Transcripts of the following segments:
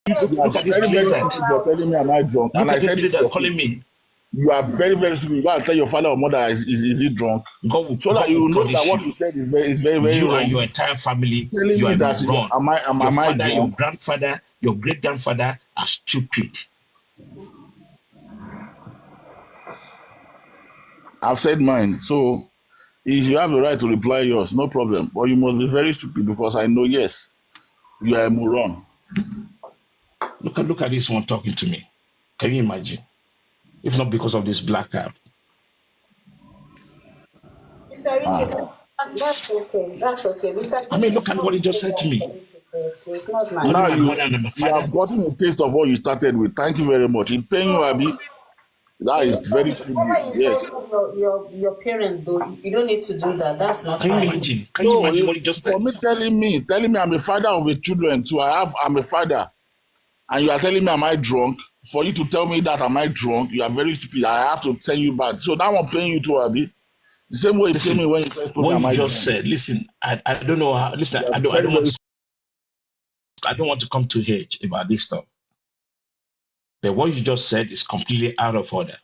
Look at this very, very lizard. stupid for telling me am I drunk. Look And I at this said it to lizard your calling face. me. You are very, very stupid. You gotta tell your father or mother is he drunk? So that you know that what you said is very, very You wrong. and your entire family, Telling you me are that wrong. am Your I father, your drunk? grandfather, your great grandfather are stupid. I've said mine. So if you have the right to reply yours, no problem. But you must be very stupid because I know, yes, you are a moron. Look at this one talking to me. Can you imagine? If not because of this black card. Mr. Richie, that's okay. That's okay. I mean, look at what he just said to me. It's not nice. Now My mother and my you have father. gotten a taste of what you started with. Thank you very much. It pain you, Abi. That is very too deep. Yes. Your parents do. You don't need to do that. That's not Can you right. imagine? Can you imagine what he just said? For me telling me I'm a father of a children too. I'm a father. And you are telling me am I drunk? For you to tell me that am I drunk, you are very stupid. I have to tell you back. So that one paying you too, Abi. The same way you pay me when you first told me am What I you drunk. just said, listen, I don't know how, listen, I don't want to come to age about this stuff. But what you just said is completely out of order.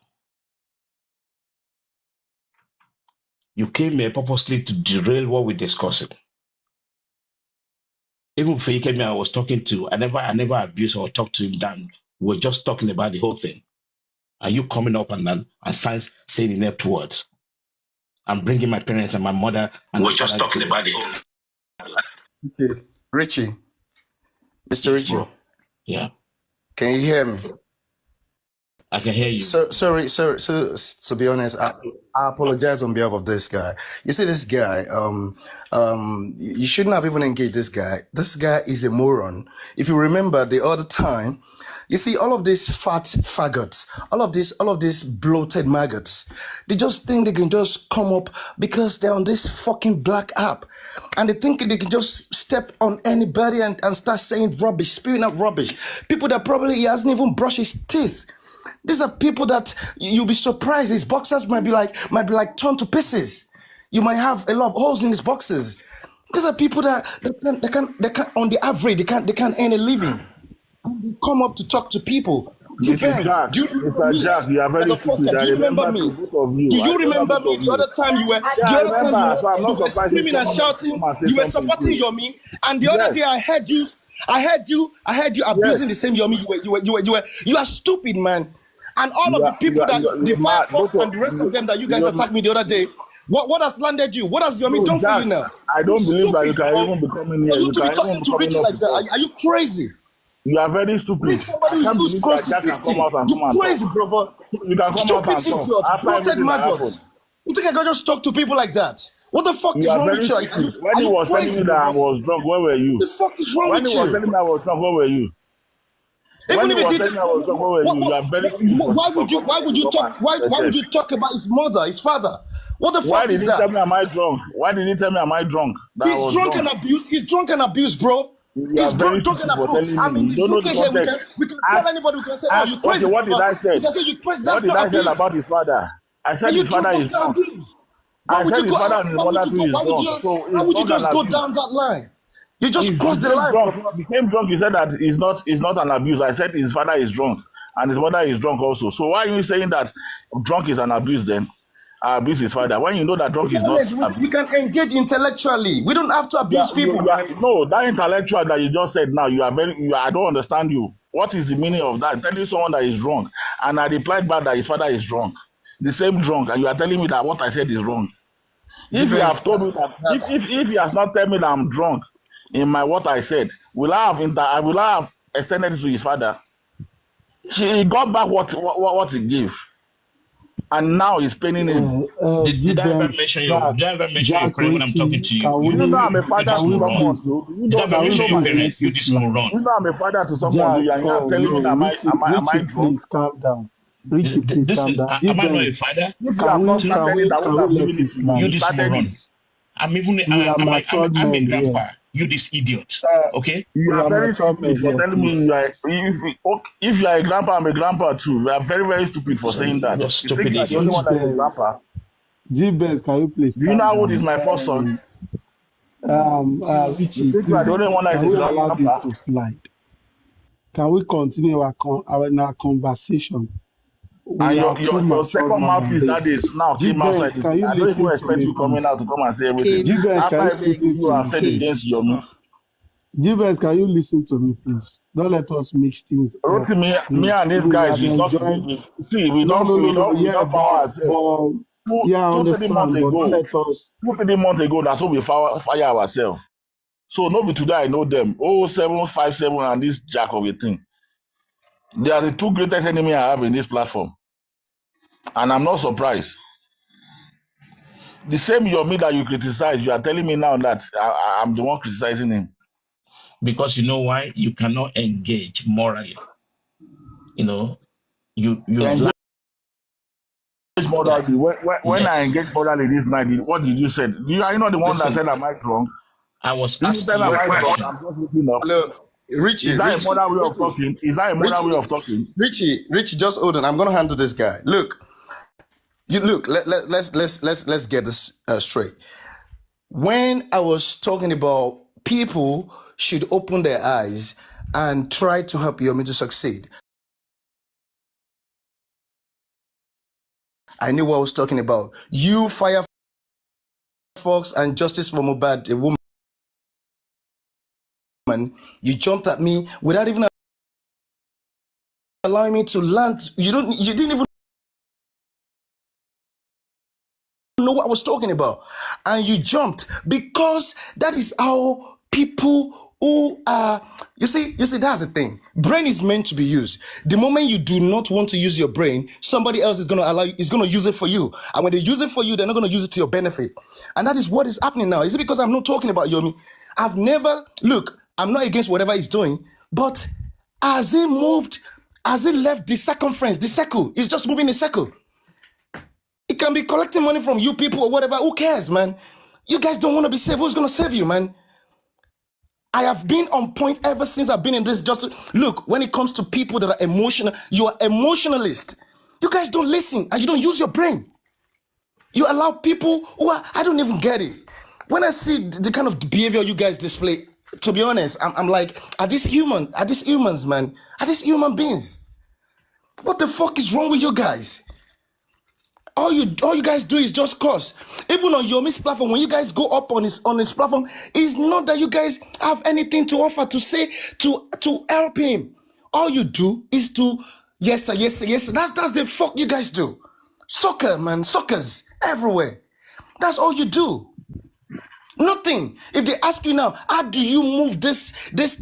You came here purposely to derail what we're discussing. Even Fake I was talking to, I never abused or talked to him down. We were just talking about the whole thing. Are you coming up and saying inept words? I'm bringing my parents and my mother. And we're just talking about the whole. Okay. Richie. Mr. Richie. Bro. Yeah. Can you hear me? I can hear you. Sorry. So to be honest, I apologize on behalf of this guy. You see, this guy, you shouldn't have even engaged this guy. This guy is a moron. If you remember the other time, you see all of these fat faggots, all of these bloated maggots, they just think they can just come up because they're on this fucking black app. And they think they can just step on anybody and start saying rubbish, spewing out rubbish. People that probably he hasn't even brushed his teeth. These are people that you'll be surprised. His boxers might be like torn to pieces. You might have a lot of holes in his boxers. These are people that they can on the average they can't earn a living. They come up to talk to people. Mr. Jack, do you remember me? Jack, you are very stupid. Do you remember me? Both of you. Do you remember me? The other time you were screaming and shouting, you were supporting Yomi, and the other day I heard you abusing the same Yomi. You are stupid, man. And all of the people the Firefox and the rest of them that you guys attacked me the other day. What has landed you? What has Yomi done for you now? I don't believe that you can even be coming here. You to be talking to Richie like that? Are you crazy? You are very stupid. Somebody who's close to 60. You crazy, brother. You can come out and talk. Bloated maggots. You think I can just talk to people like that? What the fuck is wrong with you? When he was telling me that I was drunk, where were you? What the fuck is wrong with you? When he was telling me I was drunk, where were you? Even if he did, you are very stupid. Why would you talk about his mother, his father? What the fuck is that? Why did he tell me am I drunk? Why did he tell me am I drunk? He's drunk and abused. He's drunk and abused, bro. He's drunk and abused. I mean, you can hear we can tell anybody. We can say, "Oh, you crazy." What did I say? We can say you crazy. What did I say about his father? I said his father is drunk. I said his father and his mother too is drunk. So why would you just go down that line? You just crossed the line. The same drunk you said that is not an abuse. I said his father is drunk and his mother is drunk also. So why are you saying that drunk is an abuse then? Abuse his father when you know that drunk is not. We can engage intellectually. We don't have to abuse people. No, that intellectual that you just said now, I don't understand you. What is the meaning of that? Telling someone that is drunk, and I replied back that his father is drunk, the same drunk, and you are telling me that what I said is wrong. If you have told me that, if he has not told me that I'm drunk in my what I said, will I have extended it to his father? He got back what he gave. And now he's paying him. Did I ever mention your parent when I'm talking to you? You know I'm a father to someone too. Did I ever mention your parents? You this moron. You know I'm a father to someone too, and you're telling me am I drunk? Please calm down. Richie, please calm down. Am I not a father? If you have not started it, I would have given it to you. You this moron. I'm a grandpa. You this idiot. Okay? You are very stupid for telling me if you are a grandpa, I'm a grandpa too. You are very, very stupid for saying that. You think you are the only one that is a grandpa. G-Best, can you please? Do you know how old is my first son? Richie, you think you are the only one that is a grandpa. To slide. Can we continue our conversation? And We are too your mature second more than mouthpiece that this. is now came outside. G-Benz, can you I don't even listen to expect me, you coming please? out to come and say Okay, everything. Mr. G-Benz, After can you everything listen you to have me, said Okay. please? against Yomi. G-Benz, can you listen to me, please? Don't let us mix things up, Rotimi, me please. and these We guys have is not to enjoyed. be. See, we No, don't, no, we no, no. don't, we Yeah, don't found ourselves. yeah, I 3 months understand, but don't ago. let us. 2 3 months ago, that's what we fire ourselves. So nobody today I know them. 0757 and this jack of a thing. They are the two greatest enemy I have in this platform, and I'm not surprised. The same Yomi that you criticize, you are telling me now that I'm the one criticizing him. Because you know why? You cannot engage morally. You know, you Engage like morally. When I yes. engage morally this night, what did you say? Are you not the one that Listen, said am I wrong? I was Did you asking tell you am a I wrong? question. I'm just looking up. Look, Is that a modern way of talking? Is that a modern way of talking? Richie, just hold on. I'm gonna handle this guy. Look, let's get this straight. When I was talking about people should open their eyes and try to help Yomi to succeed, I knew what I was talking about. You, Firefox, and Justice for Mohbad, a woman, you jumped at me without even allowing me to land. You didn't even know what I was talking about, and you jumped because that is how people who are. You see, that's the thing. Brain is meant to be used. The moment you do not want to use your brain, somebody else is going to use it for you, and when they use it for you, they're not going to use it to your benefit, and that is what is happening now. Is it because I'm not talking about Yomi? I've never look. I'm not against whatever he's doing, but as he moved, as he left the circumference, the circle, he's just moving a circle. It can be collecting money from you people or whatever. Who cares, man? You guys don't want to be saved. Who's going to save you, man? I have been on point ever since I've been in this. Just look, when it comes to people that are emotional, you are emotionalist. You guys don't listen and you don't use your brain. You allow people who are, I don't even get it. When I see the kind of behavior you guys display, to be honest, I'm like, are these humans, man? Are these human beings? What the fuck is wrong with you guys? All you guys do is just curse. Even on Yomi's platform, when you guys go up on his platform, it's not that you guys have anything to offer to say to help him. All you do is to yes sir, yes sir, yes sir. That's the fuck you guys do. Soccer, man, suckers everywhere. That's all you do. Nothing. If they ask you now, how do you move this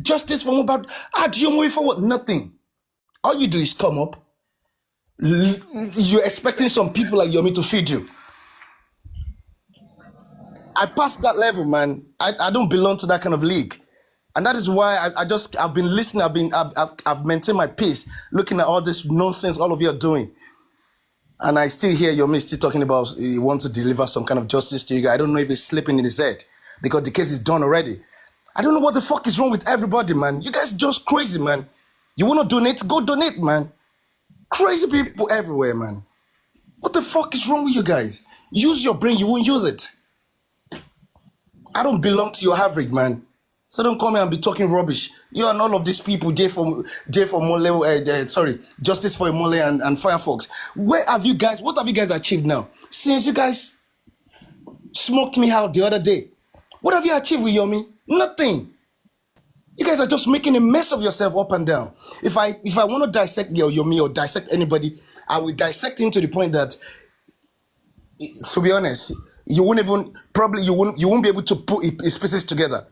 justice from about? How do you move it forward? Nothing. All you do is come up. You're expecting some people like Yomi to feed you. I passed that level, man. I don't belong to that kind of league. And that is why I've been listening. I've maintained my peace, looking at all this nonsense all of you are doing. And I still hear Yomi still talking about he wants to deliver some kind of justice to you guys. I don't know if it's slipping in his head because the case is done already. I don't know what the fuck is wrong with everybody, man. You guys just crazy, man. You want to donate? Go donate, man. Crazy people everywhere, man. What the fuck is wrong with you guys? Use your brain. You won't use it. I don't belong to your average, man. So don't come here and be talking rubbish. You and all of these people, Justice for Mole and Firefox. What have you guys achieved now? Since you guys smoked me out the other day. What have you achieved with Yomi? Nothing. You guys are just making a mess of yourself up and down. If I want to dissect Yomi or dissect anybody, I will dissect him to the point that, to be honest, you won't be able to put his pieces together.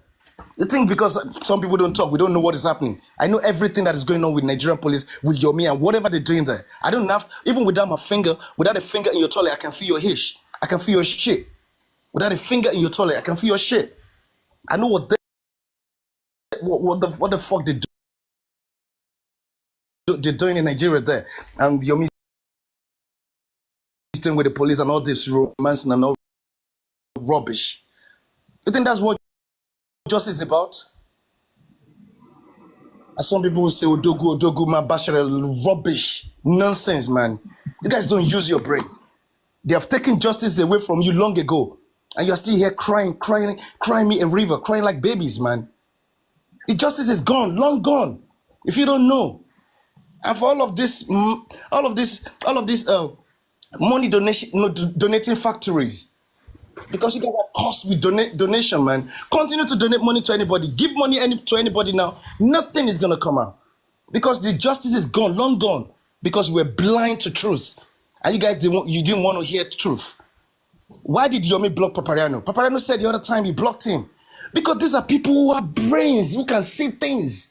You think because some people don't talk, we don't know what is happening. I know everything that is going on with Nigerian police, with Yomi and whatever they're doing there. I don't have, even without a finger in your toilet, I can feel your hish. I can feel your shit. Without a finger in your toilet, I can feel your shit. I know what the fuck they're doing in Nigeria there. And Yomi is doing with the police and all this romance and all rubbish. You think that's what justice is about? As some people will say, Odogu, man, Bashar, rubbish, nonsense, man. You guys don't use your brain. They have taken justice away from you long ago. And you're still here crying me a river, crying like babies, man. The justice is gone, long gone. If you don't know, and for all of this money donation, donating factories, because you guys are cost with donation, man. Continue to donate money to anybody. Give money to anybody now. Nothing is gonna come out because the justice is gone, long gone. Because we're blind to truth, and you guys didn't want to hear truth. Why did Yomi block Papariano? Papariano said the other time he blocked him because these are people who have brains, who can see things.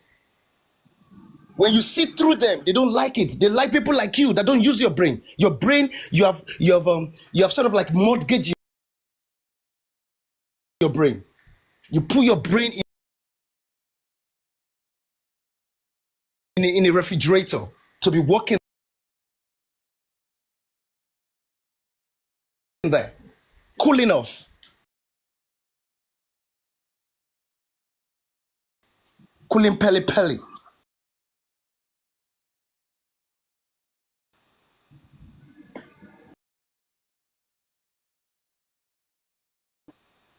When you see through them, they don't like it. They like people like you that don't use your brain. Your brain, you have sort of like mortgage your brain. You put your brain in a refrigerator to be working there, cooling off, cooling peli.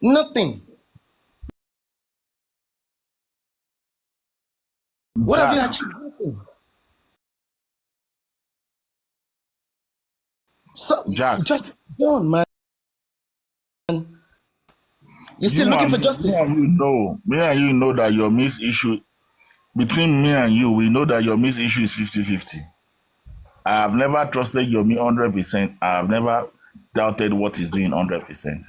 Nothing. What have you Jack, achieved? So Jack, justice done, man. You're still looking for justice. me and you know that your miss issue between me and you, we know that your miss issue is 50-50. I have never trusted Yomi 100%. I have never doubted what he's doing 100%.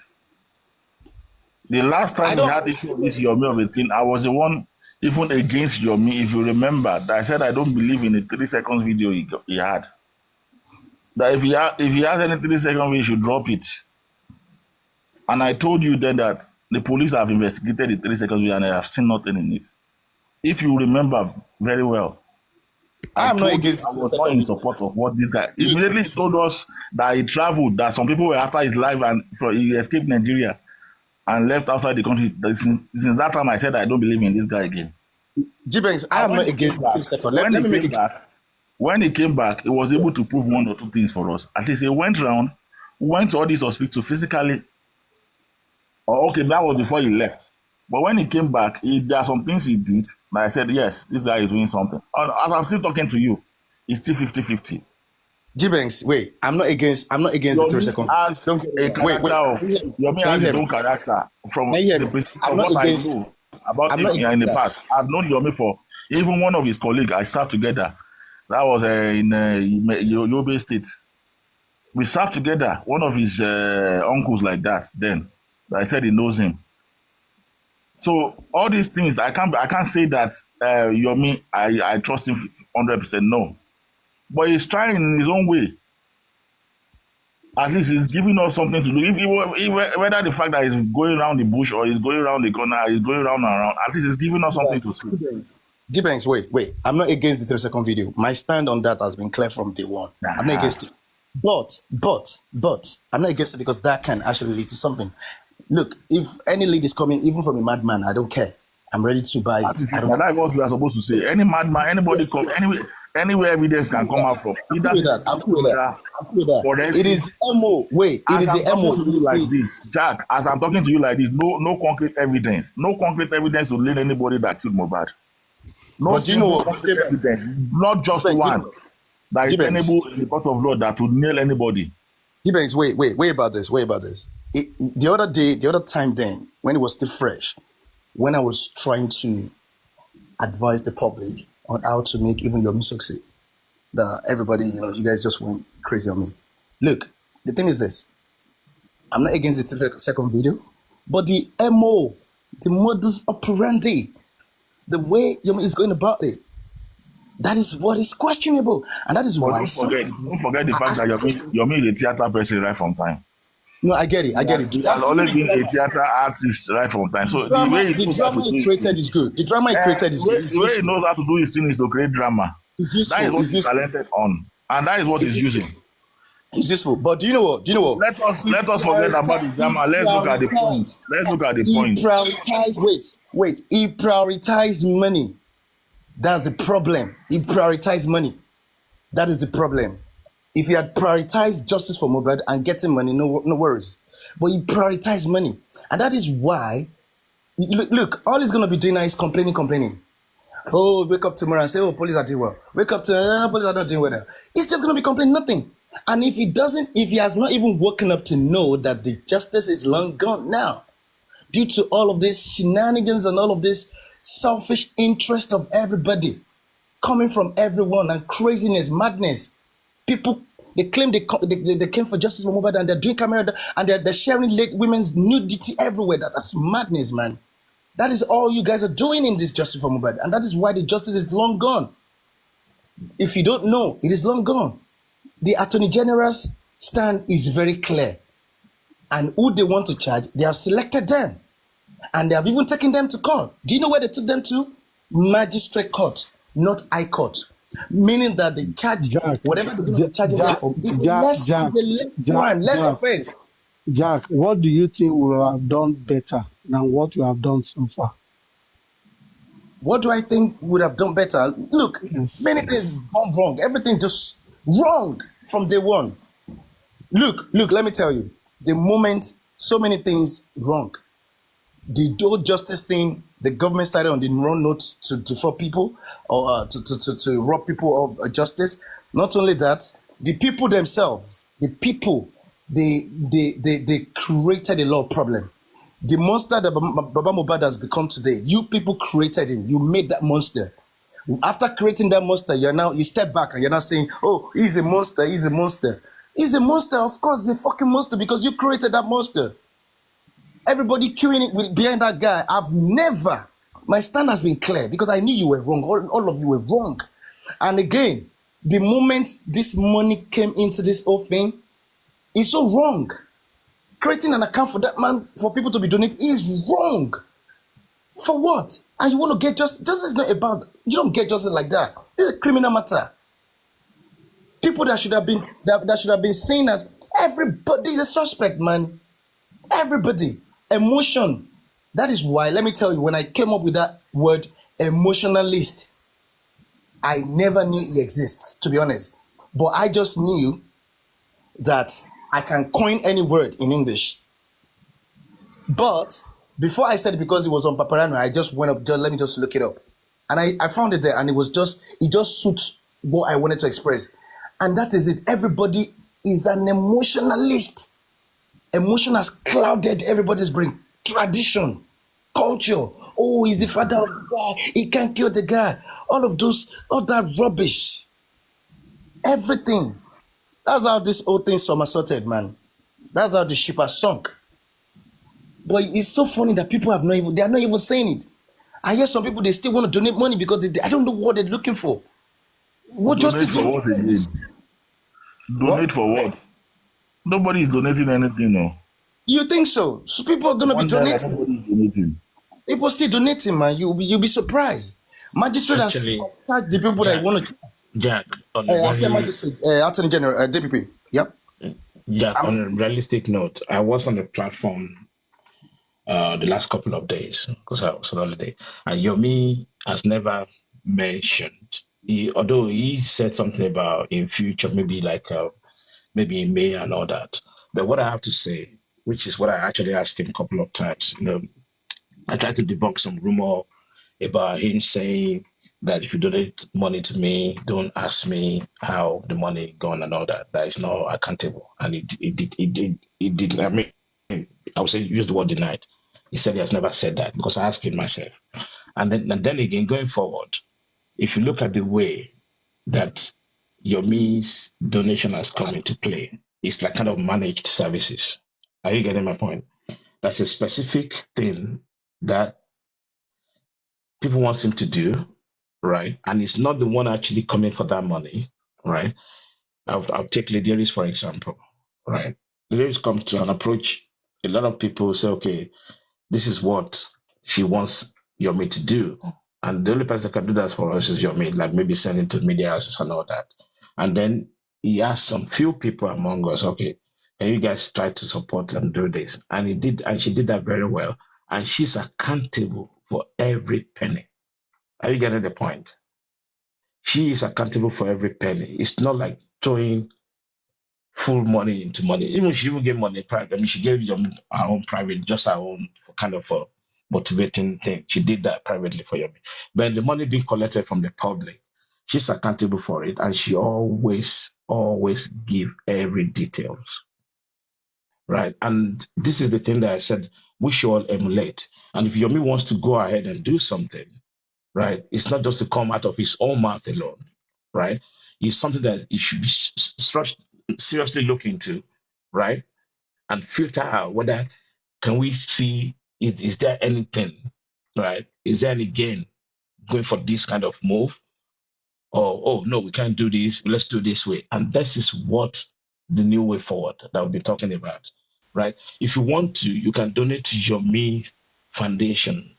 The last I time we don't. had issue with this Yomi of a thing, I was the one even against Yomi. If you remember, that I said I don't believe in the 3 seconds video he had. That if he has any 3 second video, he should drop it. And I told you then that the police have investigated the 3 seconds video and I have seen nothing in it. If you remember very well, I'm not against I was not in support of what this guy immediately told us that he traveled, that some people were after his life and so he escaped Nigeria and left outside the country. Since that time, I said I don't believe in this guy again. G-Banks, I am not against 3 seconds. Let me make it. When he came back, he was able to prove 1 or 2 things for us. At least he went around, went to all these hospitals physically. Oh, okay, that was before he left. But when he came back, there are some things he did that I said, yes, this guy is doing something. And as I'm still talking to you, it's still 50-50. G-Banks, wait, I'm not against the 3 seconds. Don't get a character. Yomi has his own character from the perspective of what I know about him in the past. I've known Yomi for even one of his colleagues. I served together. That was in Yobe State. We served together. One of his uncles like that. Then I said he knows him. So all these things, I can't say that Yomi, I trust him 100%. No, but he's trying in his own way. At least he's giving us something to do. If whether the fact that he's going around the bush or he's going around the corner, he's going around and around, at least he's giving us something to see. G-Banks, wait. I'm not against the 3 second video. My stand on that has been clear from day one. I'm not against it. But I'm not against it because that can actually lead to something. Look, if any lead is coming, even from a madman, I don't care. I'm ready to buy it. That's what we are supposed to say. Any madman, anybody yes, come, anywhere evidence can come out from. I'm cool with that. It is the MO. Wait, it is the MO. Like this, Jack, as I'm talking to you like this, no concrete evidence. No concrete evidence to lead anybody that killed Mohbad. No, but you know concrete evidence. Not just one that is tenable in the court of law that would nail anybody. G-Banks, wait about this. The other time then, when it was still fresh, when I was trying to advise the public on how to make even Yomi succeed, everybody, you guys just went crazy on me. Look, the thing is this. I'm not against the 3 second video, but the MO, the modus operandi, the way Yomi is going about it, that is what is questionable. And that is why... Don't forget the fact that Yomi is a theater person right from time. No, I get it. He has always been a theater artist right from time. So the way the drama he created is good. The drama he created is good. The way he knows how to do his thing is to create drama. It's useful. That is what he's talented on. And that is what he's using. It's useful. But do you know what? Let us forget about the drama. Let's look at the points. He prioritized money. That's the problem. He prioritized money. That is the problem. If he had prioritized justice for Mohbad and getting money, no worries. But he prioritized money. And that is why, look, all he's going to be doing now is complaining. Oh, wake up tomorrow and say, oh, police are doing well. Wake up to police are not doing well. It's just gonna be complaining nothing. And if he doesn't, if he has not even woken up to know that the justice is long gone now, due to all of these shenanigans and all of this selfish interest of everybody coming from everyone and craziness, madness. People they claim they came for justice for Mohbad and they're doing camera and they're sharing late women's nudity everywhere. That's madness, man. That is all you guys are doing in this justice for Mohbad, and that is why the justice is long gone. If you don't know, it is long gone. The Attorney General's stand is very clear, and who they want to charge, they have selected them, and they have even taken them to court. Do you know where they took them to? Magistrate court, not high court, meaning that the charge, Jack, whatever they're going to Jack, be charging them Jack, for, is Jack, less, Jack, Jack, less Jack, offense. Jack, what do you think we would have done better than what you have done so far? What do I think would have done better? Look, Yes. many things gone wrong. Everything just wrong from day one. Look, let me tell you. The moment so many things wrong, the whole justice thing, the government started on the wrong note to defraud people or to rob people of justice. Not only that, the people themselves, they created a lot of problem. The monster that Baba Mohbad has become today, you people created him. You made that monster. After creating that monster, you step back and you're not saying, oh, he's a monster, he's a monster. He's a monster, of course, he's a fucking monster because you created that monster. Everybody queuing it behind that guy. My stand has been clear because I knew you were wrong. All of you were wrong. And again, the moment this money came into this whole thing, it's so wrong. Creating an account for that man, for people to be donating, is wrong. For what? And you want to get justice? Justice is not about, you don't get justice like that. It's a criminal matter. People that should have been seen as, everybody is a suspect, man. Everybody. Emotion. That is why, let me tell you, when I came up with that word, emotionalist, I never knew it exists, to be honest. But I just knew that I can coin any word in English. But before I said it, because it was on Paparano, I just went up, let me just look it up. And I found it there, and it just suits what I wanted to express. And that is it. Everybody is an emotionalist. Emotion has clouded everybody's brain. Tradition, culture. Oh, he's the father of the guy. He can't kill the guy. All that rubbish. Everything. That's how this whole thing somersaulted, man. That's how the ship has sunk. But it's so funny that people they are not even saying it. I hear some people, they still want to donate money because I don't know what they're looking for. What Donate justice? for what again? Donate What? for what? Nobody is donating anything, no. You think so? So people are gonna be donating. Nobody is donating. People still donating, man. You'll be surprised. Magistrate has Actually, charged the people that Jack, want to. Jack, on a I said very magistrate, Attorney General, DPP. Yep. Jack, I'm, on a realistic note, I was on the platform the last couple of days because I was on holiday, and Yomi has never mentioned. Although he said something about in future, maybe like maybe in May and all that. But what I have to say, which is what I actually asked him a couple of times, I tried to debunk some rumor about him saying that if you donate money to me, don't ask me how the money gone and all that. That is not accountable. And it did. I mean, I would say use the word denied. He said he has never said that because I asked him myself. And then again, going forward, if you look at the way that your means donation has come into play, it's like kind of managed services. Are you getting my point? That's a specific thing that people want him to do, right? And it's not the one actually coming for that money, right? I'll take Lady Aries for example, right? Lady Aries comes to an approach. A lot of people say, okay, this is what she wants Yomi to do. And the only person that can do that for us is Yomi, like maybe send it to media houses and all that. And then he asked some few people among us, okay, can you guys try to support and do this? And he did, and she did that very well. And she's accountable for every penny. Are you getting the point? She is accountable for every penny. It's not like throwing full money into money. Even if she even gave money private, I mean, she gave her own private, just her own kind of motivating thing. She did that privately for Yomi. But the money being collected from the public, she's accountable for it, and she always give every details, right? And this is the thing that I said we should all emulate. And if Yomi wants to go ahead and do something, right, it's not just to come out of his own mouth alone, right? It's something that he should be seriously look into, right? And filter out whether can we see is there anything, right? Is there any gain going for this kind of move? Or oh no, we can't do this. Let's do this way. And this is what the new way forward that we'll be talking about, right? If you want to, you can donate to your Me Foundation,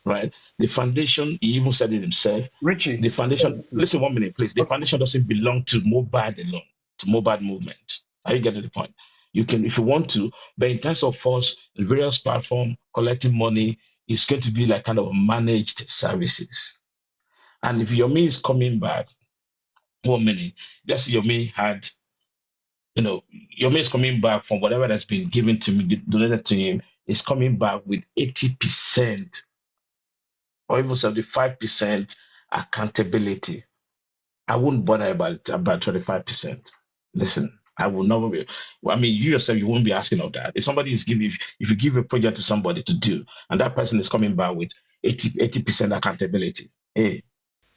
right? The foundation, he even said it himself. Richie, The foundation, listen 1 minute, please. The foundation doesn't belong to Mohbad alone, to Mohbad movement. Are you getting the point? You can, if you want to, but in terms of us, various platform collecting money, it's going to be like kind of managed services. And if Yomi is coming back, 1 minute, just Yomi had, Yomi is coming back from whatever that's been given to me, donated to him, is coming back with 80% or even 75% accountability. I wouldn't bother about 25%. Listen, I will never be. I mean, you yourself, you won't be asking of that. If somebody is giving, if you give a project to somebody to do, and that person is coming back with 80% accountability, hey,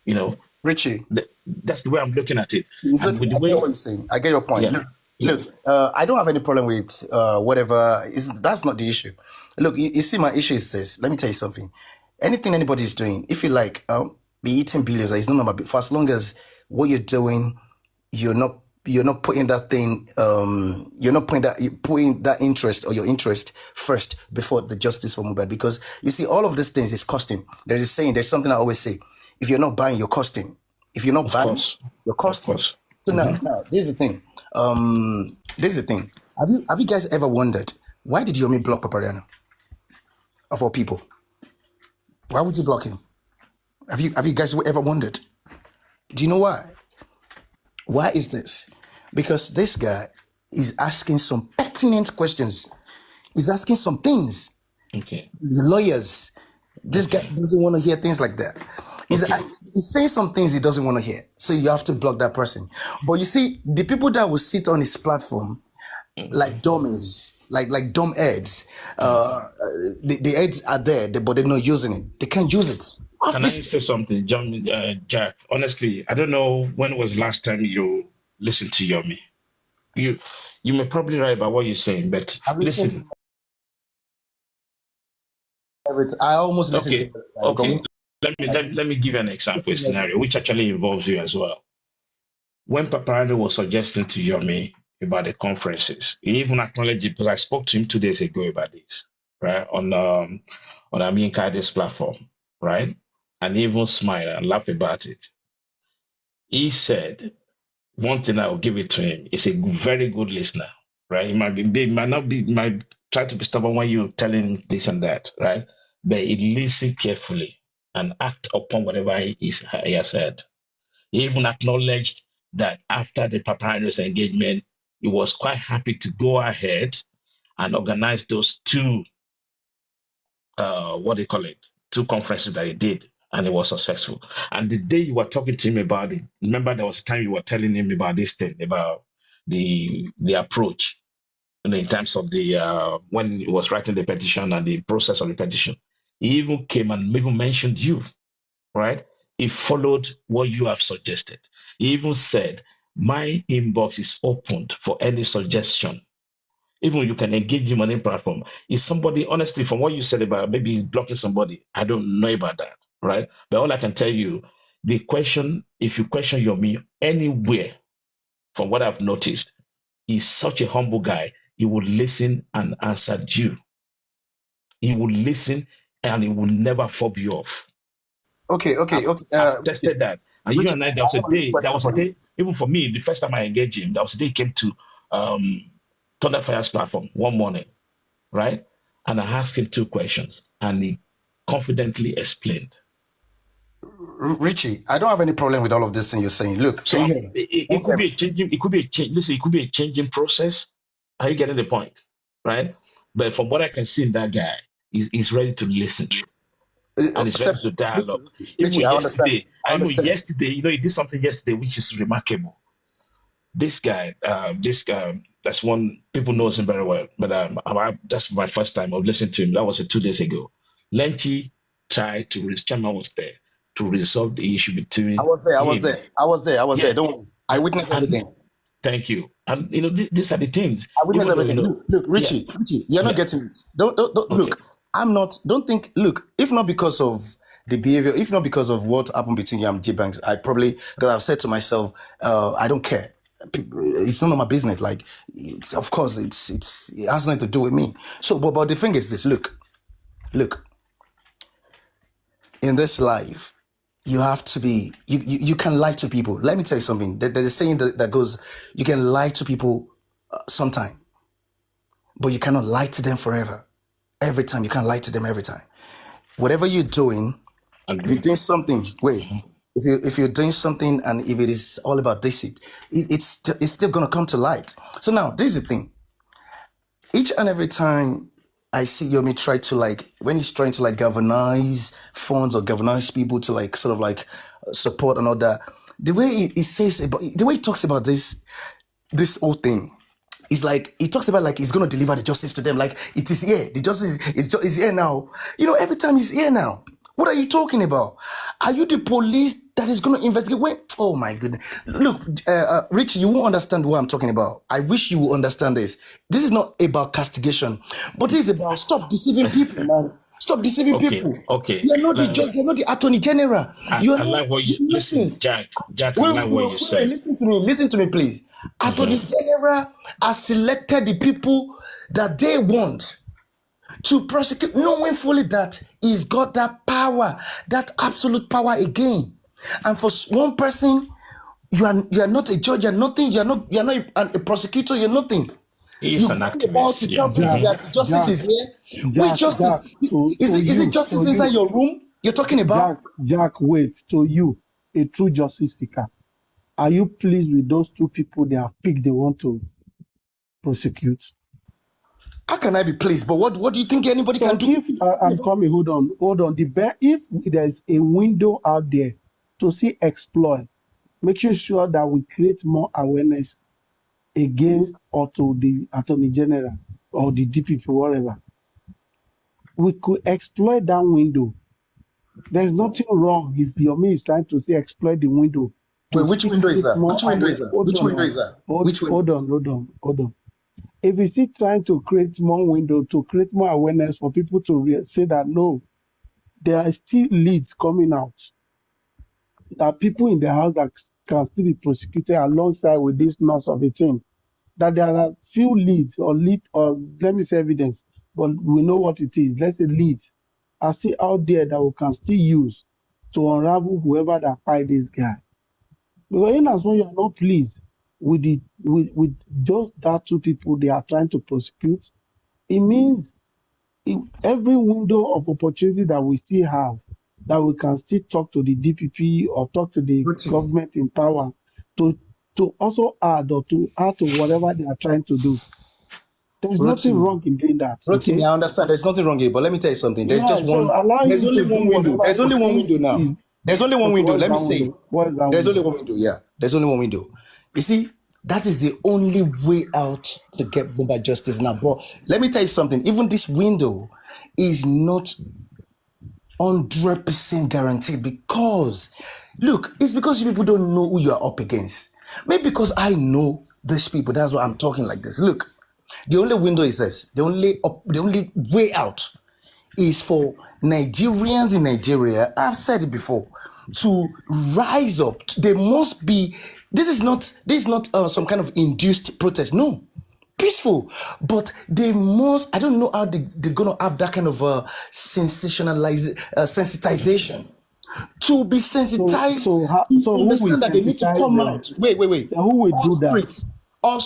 you know, Richie, that's the way I'm looking at it. it's And okay. with the I get way, what you're saying. I get your point. yeah, yeah, Look, I don't have any problem with whatever. That's not the issue. Look, you see, my issue is this. Let me tell you something. Anything anybody is doing, if you like, be eating billions, it's not about for as long as what you're doing, you're not putting that thing, you're not putting that interest or your interest first before the justice for Mohbad. Because you see, all of these things is costing. There's a saying. There's something I always say. If you're not buying, you're costing. If you're not of buying, course, you're of costing. course. So now, this is the thing. This is the thing. Have you guys ever wondered why did Yomi block Papariano of all people? Why would you block him? Have you guys ever wondered? Do you know why? Why is this? Because this guy is asking some pertinent questions. He's asking some things. Okay, Lawyers. This guy doesn't want to hear things like that. okay. He's saying some things he doesn't want to hear. So you have to block that person. But you see, the people that will sit on his platform like dummies, like dumb heads, the heads are there, but they're not using it. They can't use it. Ask Can I this. say something, John, Jack? Honestly, I don't know when was the last time you listened to Yomi. You may probably right about what you're saying, but I've listened to listen. it. I almost listened to Okay, it. okay. Let me give you an example, a scenario which actually involves you as well. When Paparano was suggesting to Yomi about the conferences, he even acknowledged it because I spoke to him 2 days ago about this, right? On Amin Kade's platform, right? And he even smiled and laughed about it. He said, one thing I will give it to him, is a very good listener, right? He might not be, might try to be stubborn when you tell him this and that, right? But he listen carefully and act upon whatever he has said. He even acknowledged that after the Papyrus engagement, he was quite happy to go ahead and organize those two, what do you call it, two conferences that he did, and it was successful. And the day you were talking to him about it, remember there was a time you were telling him about this thing, about the approach, in terms of the when he was writing the petition and the process of the petition. He even came and even mentioned you, right? He followed what you have suggested. He even said, my inbox is opened for any suggestion. Even you can engage him on any platform. Is somebody, honestly, from what you said about maybe blocking somebody, I don't know about that, right? But all I can tell you, the question, if you question your me anywhere, from what I've noticed, he's such a humble guy. He would listen and answer you. He would listen and he would never fob you off. Okay. I've tested that. And you Richard, and I, I have a there question was a for you. day, even for me, the first time I engaged him, there was a day he came to Thunder Fire's platform one morning, right? And I asked him two questions and he confidently explained. Richie, I don't have any problem with all of this thing you're saying. Look, So can you hear me? it could be a changing, listen, it could be a changing process. Are you getting the point? Right? But from what I can see in that guy, he's ready to listen and he's ready to dialogue. Richie, I understand. I Even understand. yesterday, he did something yesterday which is remarkable. This guy, that's one people knows him very well, but that's my first time of listening to him. That was 2 days ago. Lenchi tried to, his chairman was there to resolve the issue between I was there. him. I was there. Yeah, Don't worry. I witnessed everything. Thank you. And these are the things. I witness Even though, everything. Look, yeah, Richie, you're not getting it. Don't okay. look. I'm not. Don't think. Look, if not because of the behavior, if not because of what happened between you and J Banks, I probably, because I've said to myself, I don't care. It's none of my business. Like, of course, it has nothing to do with me. So, but the thing is this. Look. In this life, you have to be. You can lie to people. Let me tell you something. There's a saying that goes, you can lie to people sometime, but you cannot lie to them forever. Every time, you can't lie to them every time. Whatever you're doing, if you're doing something, if you're doing something and if it is all about deceit, it's still going to come to light. So now, this is the thing. Each and every time I see Yomi try to, like, when he's trying to, like, galvanize funds or galvanize people to, like, sort of like support and all that, the way he says about, the way he talks about this whole thing, it's like he talks about like he's going to deliver the justice to them. Like, it is here. The justice is here now. Every time he's here now. What are you talking about? Are you the police that is going to investigate? When? Oh my goodness. Look, Richie, you won't understand what I'm talking about. I wish you would understand this. This is not about castigation, but it is about stop deceiving people, man. Stop deceiving people. Okay. You're not the judge. You're not the attorney general. I like what you listen, Jack. I like what you said. Listen to me, please. Attorney general has selected the people that they want to prosecute, knowing fully that he's got that power, that absolute power again. And for one person, you are not a judge. You're nothing. You're not a prosecutor. You're nothing. He's an activist. About to tell people that justice is here. Which justice? Is it justice inside your room you're talking about? Jack, wait. To you, a true justice seeker, are you pleased with those two people they have picked they want to prosecute? How can I be pleased? But what do you think anybody can do? If I'm coming, hold on. If there's a window out there to see exploit, making sure that we create more awareness against or to the Attorney General or the DPP, whatever, we could exploit that window. There's nothing wrong if Yomi is trying to say exploit the window. Wait, which window is that? Which window is that? Hold on. If he's still trying to create more window, to create more awareness for people to say that no, there are still leads coming out. There are people in the house that can still be prosecuted alongside with this nurse of a team. That there are few leads or let me say evidence, but we know what it is. Let's say leads are still out there that we can still use to unravel whoever that fight this guy. Because in as when you are not pleased with just that two people they are trying to prosecute, it means every window of opportunity that we still have, that we can still talk to the DPP or talk to the government in power to also add to whatever they are trying to do. There's nothing wrong in doing that. Okay? I understand. There's nothing wrong here, but let me tell you something. There's just one. There's only one window. There's only one window now. There's only one window. Let me say. There's only one window. Yeah. There's only one window. You see, that is the only way out to get Mohbad justice now. But let me tell you something. Even this window is not 100% guaranteed because, look, it's because you people don't know who you are up against. Maybe because I know these people. That's why I'm talking like this. Look, the only window is this. The only way out is for Nigerians in Nigeria, I've said it before, to rise up. They must be, this is not some kind of induced protest. No, peaceful. But they must, I don't know how they're going to have that kind of sensitization. To be sensitized, to understand that they need to come out. Wait. Who will do that? All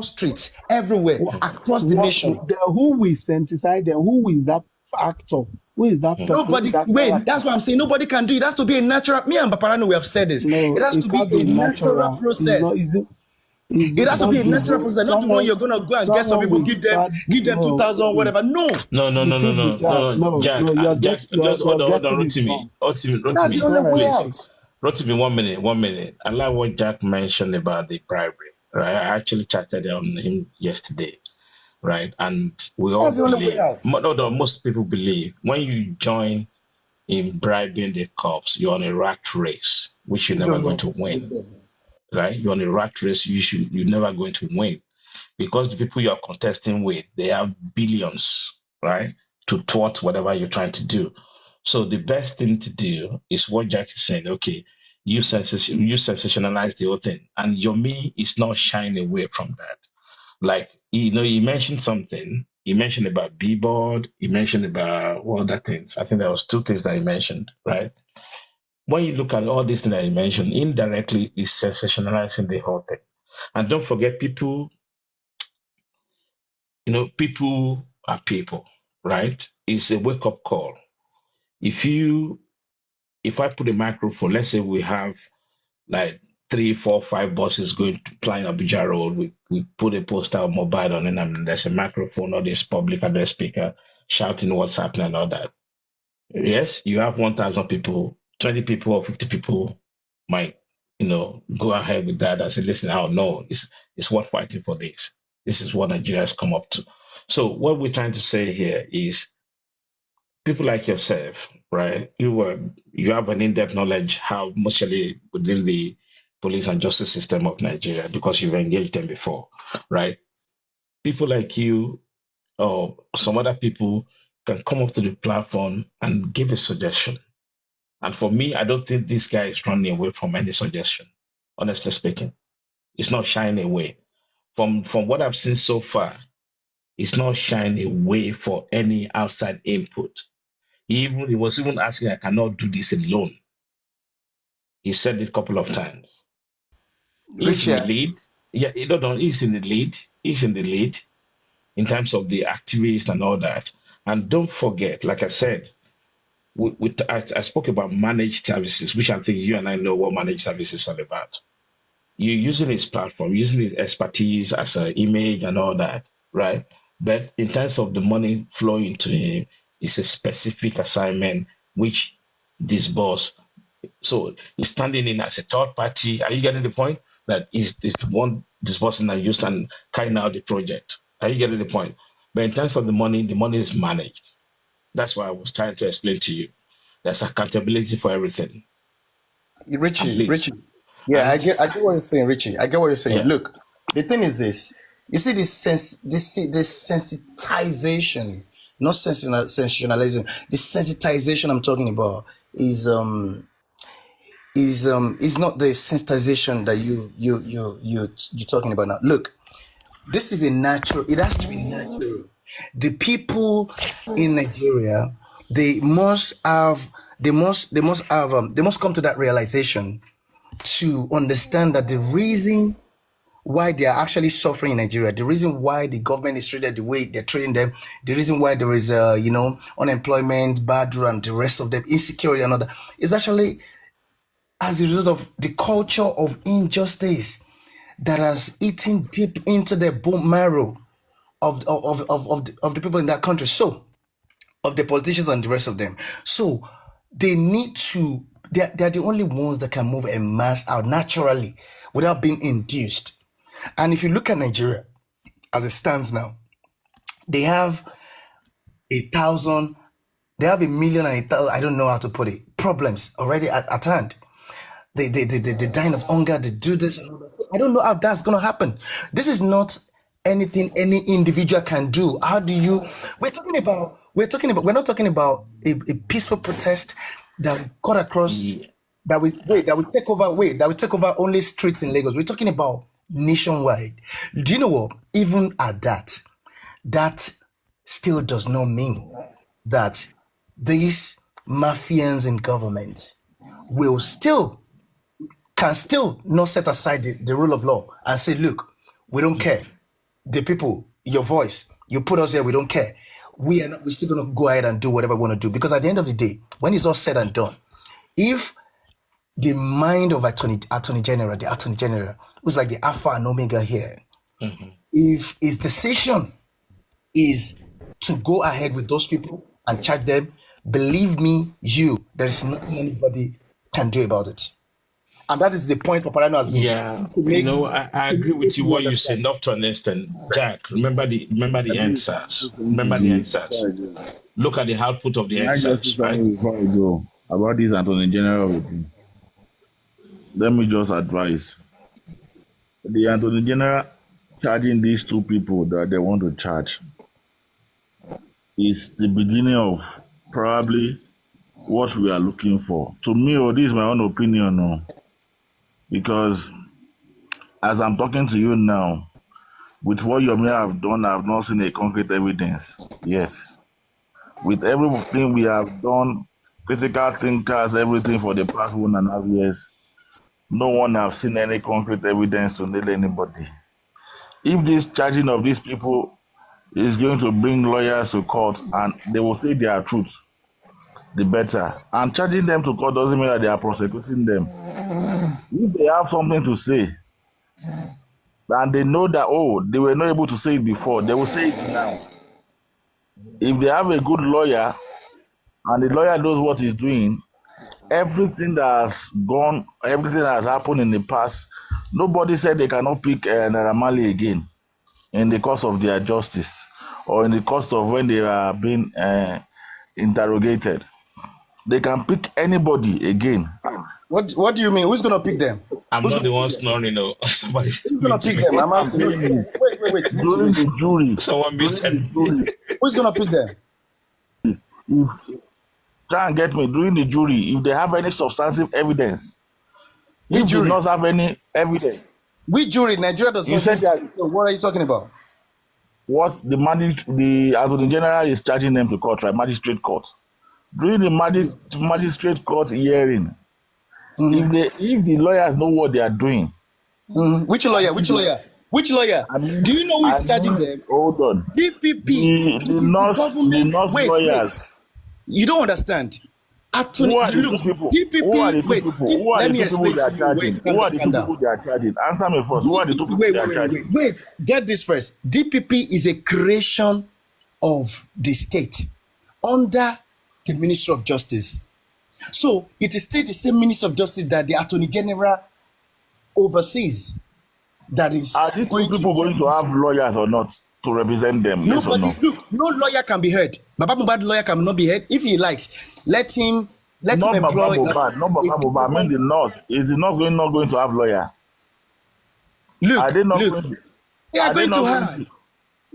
streets, everywhere, across the nation. Who will sensitize them? Who is that actor? Who is that person? Nobody. That's what I'm saying. Nobody can do it. It has to be a natural. Me and Paparano, we have said this. It has to be a natural process. If It you has to be can't a do natural both, process, not the one you're gonna go and get some someone people, with bad, give them no, 2,000, see, whatever. No, No, no, you no, no, see the no, Jack. no, No, Jack, no, Jack, just hold on, getting it Rotimi, wrong. that's the Rotimi, only Go ahead, way please. out. Ricky. Rotimi, 1 minute, 1 minute. I like what Jack mentioned about the bribery, right? I actually chatted on him yesterday, right? And we all That's the only way believe, out. no, most people believe when you join in bribing the cops, you're on a rat race, which you're You never just going want to to kill win, yourself. right? You're on a rat race, you're never going to win because the people you're contesting with, they have billions, right, to thwart whatever you're trying to do. So the best thing to do is what Jack is saying. Okay, you sensationalize the whole thing, and your me is not shying away from that. Like he mentioned something. He mentioned about B-board. He mentioned about what other things. I think there was two things that he mentioned, right? When you look at all these things that he mentioned, indirectly is sensationalizing the whole thing. And don't forget, people are people, right? It's a wake up call. If you, if I put a microphone, let's say we have like three, four, five buses going to Klein Abuja Road, we put a poster of Mohbad on it, and there's a microphone or this public address speaker shouting what's happening and all that. Yes, you have 1,000 people, 20 people or 50 people might, go ahead with that and say, listen, I don't know, it's worth fighting for this. This is what Nigeria has come up to. So what we're trying to say here is people like yourself, right? You have an in-depth knowledge how mostly within the police and justice system of Nigeria because you've engaged them before, right? People like you or some other people can come up to the platform and give a suggestion. And for me, I don't think this guy is running away from any suggestion. Honestly speaking, it's not shying away. From what I've seen so far, it's not shying away for any outside input. He was even asking, I cannot do this alone. He said it a couple of times. He's in the Richard, lead. Yeah, you know, he's in the lead. He's in the lead in terms of the activists and all that. And don't forget, like I said, I spoke about managed services, which I think you and I know what managed services is all about. You're using his platform, using his expertise as an image and all that, right? But in terms of the money flowing to him, it's a specific assignment which this boss. So he's standing in as a third party. Are you getting the point? That is the one this person that used and carrying out the project. Are you getting the point? But in terms of the money is managed. That's why I was trying to explain to you. There's accountability for everything, at least. Richie. Yeah, And I get what you're saying, Richie. I get what you're saying. yeah, Look, the thing is this. You see this sensitization, not sensationalism. The sensitization I'm talking about is is not the sensitization that you're talking about now. Look, this is a natural. It has to be natural. The people in Nigeria, they must have, they must come to that realization to understand that the reason why they are actually suffering in Nigeria, the reason why the government is treated the way they're treating them, the reason why there is, unemployment, bad road, and the rest of them, insecurity and all that, is actually as a result of the culture of injustice that has eaten deep into the bone marrow of the people in that country. So, of the politicians and the rest of them. So, they need to, they're the only ones that can move a mass out naturally without being induced. And if you look at Nigeria as it stands now, they have 1,000, they have 1,000,000 and 1,000, I don't know how to put it, problems already at hand. They dying of hunger, they do this. I don't know how that's gonna happen. This is not anything any individual can do. How do you we're not talking about a peaceful protest that we cut across, yeah, that will take over only streets in Lagos. We're talking about nationwide. Do you know what? Even at that, that still does not mean that these mafians in government will still can still not set aside the rule of law and say, look, we don't care. The people, your voice, you put us there, we don't care. We're still gonna go ahead and do whatever we want to do. Because at the end of the day, when it's all said and done, if the mind of attorney general, the attorney general, who's like the alpha and omega here. Mm-hmm. If his decision is to go ahead with those people and charge them, believe me, there is nothing anybody can do about it. And that is the point Paparano has been Yeah, trying to make. I agree with you what you say, not to understand. Jack, remember the answers. Remember the answers. Look at the output of the Can I just say answers, right? something before I go about this Attorney General with him? Let me just advise. The Attorney General charging these two people that they want to charge is the beginning of probably what we are looking for. To me, this is my own opinion, because as I'm talking to you now, with what you may have done, I have not seen a concrete evidence. Yes. With everything we have done, critical thinkers, everything for the past 1.5 years, no one have seen any concrete evidence to nail anybody. If this charging of these people is going to bring lawyers to court and they will say their truth, the better. And charging them to court doesn't mean that they are prosecuting them. If they have something to say, and they know that, they were not able to say it before, they will say it now. If they have a good lawyer, and the lawyer knows what he's doing, everything that has gone, everything that has happened in the past, nobody said they cannot pick Naira Marley again in the course of their justice or in the course of when they are being interrogated. They can pick anybody again. What do you mean? Who's gonna pick them? I'm not the one snoring, Somebody. Who's gonna pick them? I'm asking. Wait. During the jury, Someone muted me. Who's gonna pick them? If try and get me during the jury, if they have any substantive evidence, if they not have any evidence. Which jury? Nigeria does not. Said that. What are you talking about? What the Attorney General is charging them to court, right? Magistrate court. During the magistrate court hearing, if the lawyers know what they are doing. Which lawyer? Do you know who is charging them? Hold on. DPP. The nurse lawyers. You don't understand. Who are the two people? Let me explain to you. Who are the two people they are charging? Answer me first. Who are the two people they are charging? Wait. Get this first. DPP is a creation of the state under the Ministry of Justice. So it is still the same Ministry of Justice that the Attorney General oversees. That is. Are these two people going to have lawyers or not to represent them? Nobody. Yes or no? Look, no lawyer can be heard. Baba Mohbad lawyer cannot be heard if he likes. Let him employ. Not Baba Mohbad. I mean the nurse. Is the nurse not going to have lawyer? Look, are they not going to? They are going to have.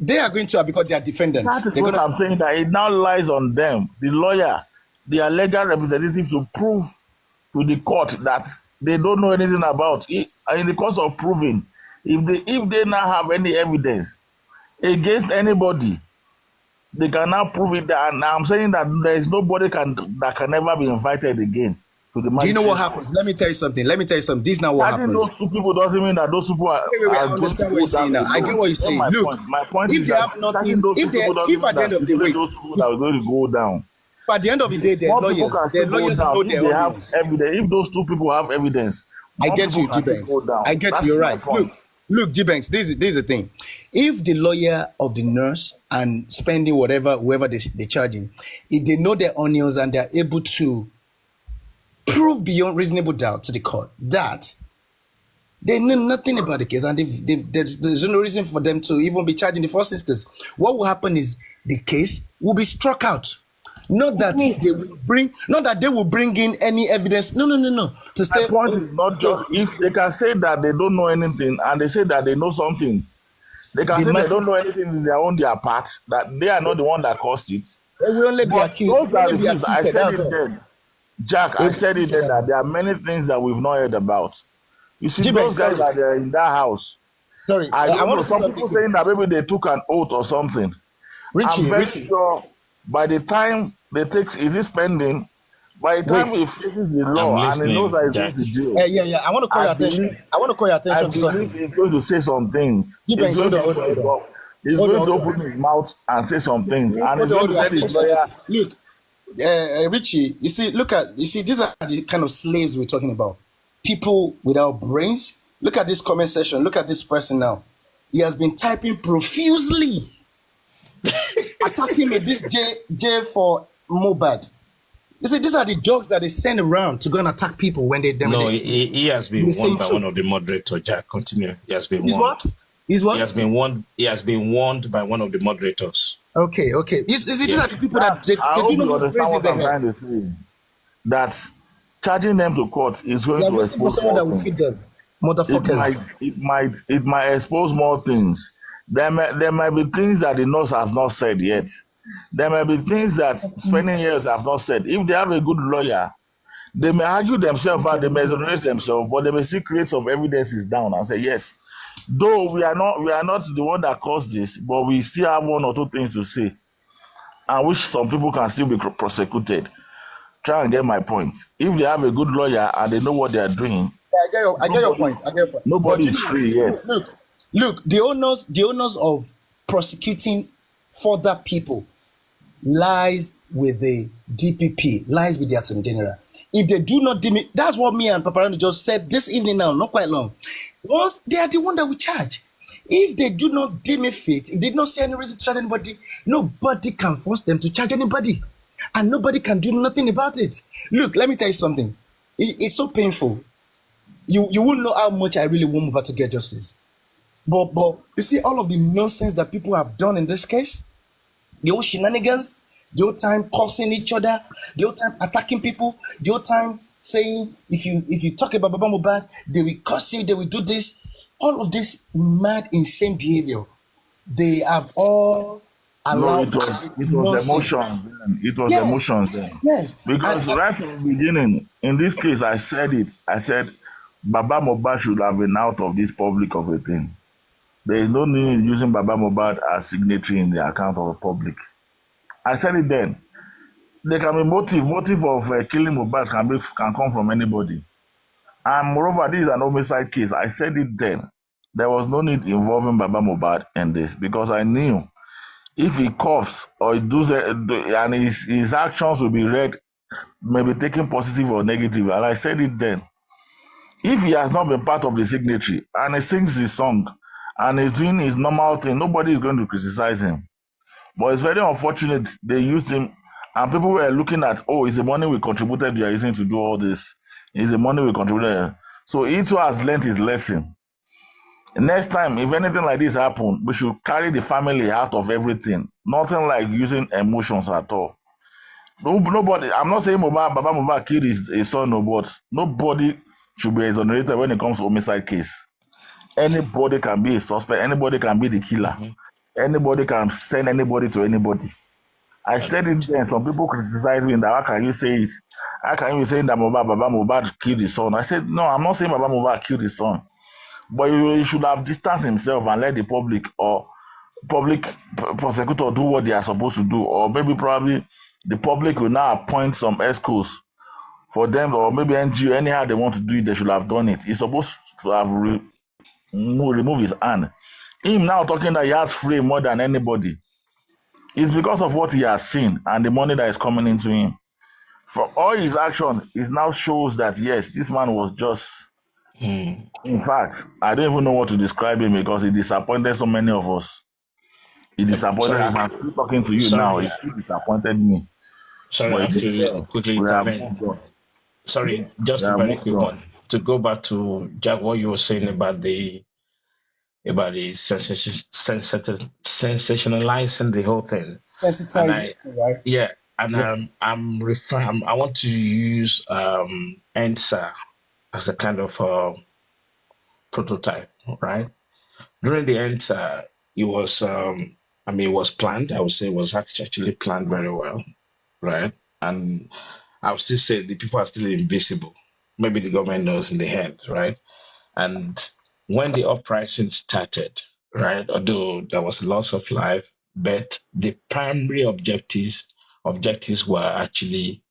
They are going to have because they are defendants. That is what I'm saying, that it now lies on them, the lawyer, their legal representative, to prove to the court that they don't know anything about it. In the course of proving, if they now have any evidence against anybody, they can now prove it. And I'm saying that there is nobody that can ever be invited again to the. Do you know what happens? Let me tell you something. This is not what happens. Those two people doesn't mean that those people are. Wait, I understand what you're saying now. I get what you're saying. Look, my point if is they that have nothing, if at the end of the day, those people that are going to go down. But at the end of the day, their lawyers know their evidence. If those two people have evidence, I get you, G-Banks. I get you. You're right. Look, G-Banks, this is the thing. If the lawyer of the nurse and spending whoever they're charging, if they know their onions and they're able to prove beyond reasonable doubt to the court that they know nothing about the case and there's no reason for them to even be charged in the first instance, what will happen is the case will be struck out. Not that they will bring in any evidence. No. My point is not just if they can say that they don't know anything and they say that they know something. They can say they don't know anything in their part, that they are not the one that caused it. They will only be accused. Those are the things I said it then. Jack, I said it then that there are many things that we've not heard about. You see, those guys that are in that house. Sorry, I don't know. Some people saying that maybe they took an oath or something. I'm very sure by the time they take, is this pending? By the time he faces the law and he knows that he's going to jail. Yeah. I want to call your attention. I want to call your attention to something. He's going to say some things. He's going to open his mouth and say some things. And he's going to let his lawyer. Look, Richie, you see, these are the kind of slaves we're talking about. People without brains. Look at this comment section. Look at this person now. He has been typing profusely, attacking me. This J for Mohbad. You see, these are the dogs that they send around to go and attack people when No, they he has they been warned saying by one truth. of the moderators. Jack, continue. He has been Is warned. what? Is He what? has been warned. He has been warned by one of the moderators. Okay, okay. You see, these Yeah. are the people that I they do hope not you have understand brains in what their I'm head. trying to say. That charging them to court is They going are to waiting for expose someone that more will things. feed them. It might, Motherfuckers. it might expose more things. There might be things that the nurse has not said yet. There might be things that spending years have not said. If they have a good lawyer, they may argue themselves out, they may exonerate themselves, but they may still create some evidences down and say, yes, though we are not the one that caused this, but we still have one or two things to say, and which some people can still be prosecuted. Try and get my point. If they have a good lawyer and they know what they are doing, I get your point. I get your point. But nobody you is know, free yet. look, the onus of prosecuting further people lies with the DPP, lies with the Attorney General. If they do not deem it, that's what me and Paparano just said this evening now, not quite long. Once they are the one that will charge. If they do not deem it fit, if they did not see any reason to charge anybody, nobody can force them to charge anybody. And nobody can do nothing about it. Look, let me tell you something. It's so painful. You won't know how much I really want Mohbad to get justice. But you see all of the nonsense that people have done in this case, the whole shenanigans, the whole time cursing each other, the whole time attacking people, the whole time saying if you talk about Baba Mohbad, they will curse you, they will do this. All of this mad, insane behavior, they have all No, allowed it was nonsense. emotions then. It was Yes, emotions then. yes, Because right from the beginning, in this case, I said it. I said Baba Mohbad should have been out of this public of a thing. There is no need in using Baba Mohbad as signatory in the account of the public. I said it then. There can be motive of killing Mohbad can come from anybody. And moreover, this is an homicide case. I said it then. There was no need involving Baba Mohbad in this because I knew if he coughs or he does and his actions will be read, maybe taken positive or negative. And I said it then. If he has not been part of the signatory and he sings his song and he's doing his normal thing, nobody is going to criticize him. But it's very unfortunate they used him and people were looking at, oh, it's the money we contributed you are using to do all this. It's the money we contributed. So he too has learned his lesson. Next time, if anything like this happen, we should carry the family out of everything. Nothing like using emotions at all. Nobody, I'm not saying Baba Mohbad killed his son, no, but nobody should be exonerated when it comes to homicide case. Anybody can be a suspect. Anybody can be the killer. Mm-hmm. Anybody can send anybody to anybody. I said it Agreed. then. Some people criticize me that how can you say it? How can you be saying that Baba Mohbad killed his son? I said, no, I'm not saying Baba Mohbad killed his son. But he should have distanced himself and let the public or public prosecutor do what they are supposed to do. Or maybe probably the public will now appoint some escorts for them, or maybe NGO, anyhow they want to do it, they should have done it. He's supposed to have removed his hand. Him now talking that he has free more than anybody. It's because of what he has seen and the money that is coming into him. For all his action, it now shows that yes, this man was just. Mm. In fact, I don't even know what to describe him because he disappointed so many of us. He disappointed, as Sorry, I'm still talking to you now, sorry, he still disappointed me. I But have it is to well. quickly We have intervene. moved on. Sorry, We just a have very moved quick on. one. To go back to Jack, what you were saying about the sensationalizing the whole thing, and I Sensitization, right? yeah, and Yeah. I want to use answer as a kind of prototype, right? During the answer, it was it was planned. I would say it was actually planned very well, right? And I would still say the people are still invisible. Maybe the government knows in the head, right? And when the uprising started, right, although there was loss of life, but the primary objectives were actually,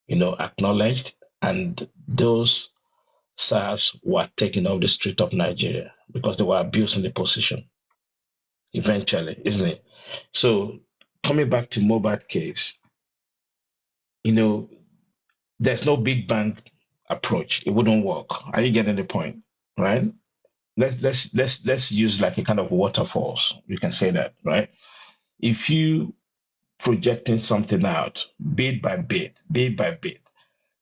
acknowledged, and those serfs were taken off the street of Nigeria because they were abusing the position eventually, isn't it? So coming back to Mohbad case, you know, there's no big bang approach. It wouldn't work. Are you getting the point? Right? Let's use like a kind of waterfalls. You can say that, right? If you projecting something out bit by bit,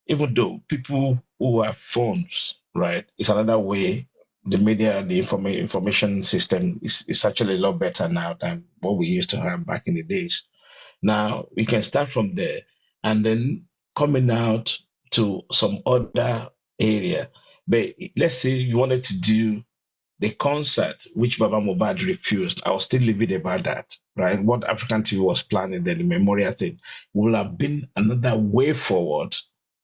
even though people who have phones, right, it's another way. The media, the information system is actually a lot better now than what we used to have back in the days. Now we can start from there and then coming out to some other area. But let's say you wanted to do the concert, which Baba Mohbad refused. I was still livid about that, right? What African TV was planning, the memorial thing, will have been another way forward,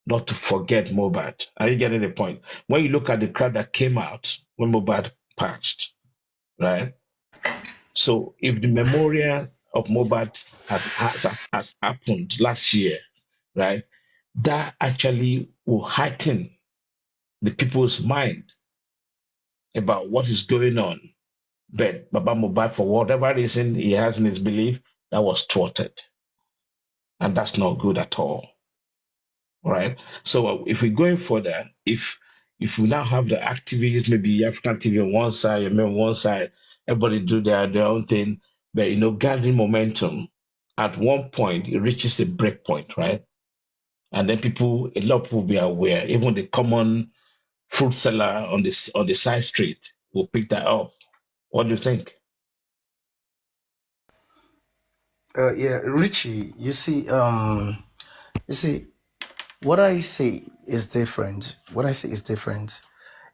not to forget Mohbad. Are you getting the point? When you look at the crowd that came out when Mohbad passed, right? So if the memorial of Mohbad has happened last year, right, that actually will heighten the people's mind about what is going on. But Baba Mohbad, for whatever reason he has in his belief, that was thwarted. And that's not good at all. Right? So if we're going further, if we now have the activists, maybe African TV on one side, Yemen on one side, everybody do their own thing, but gathering momentum, at one point it reaches a break point, right? And then a lot of people will be aware, even the common fruit seller on the side street will pick that up. What do you think? Yeah, Richie, you see, what I say is different. What I say is different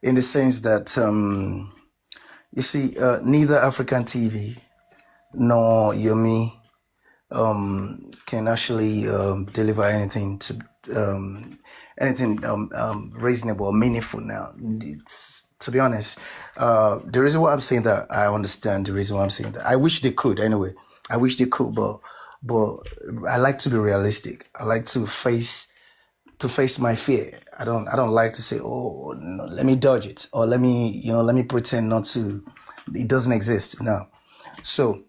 in the sense that, you see, neither African TV nor Yomi can actually deliver anything reasonable or meaningful now. It's, to be honest, the reason why I'm saying that, I understand the reason why I'm saying that. I wish they could anyway. I wish they could, but I like to be realistic. I like to face my fear. I don't like to say, oh no, let me dodge it, or let me pretend not to, it doesn't exist. No. So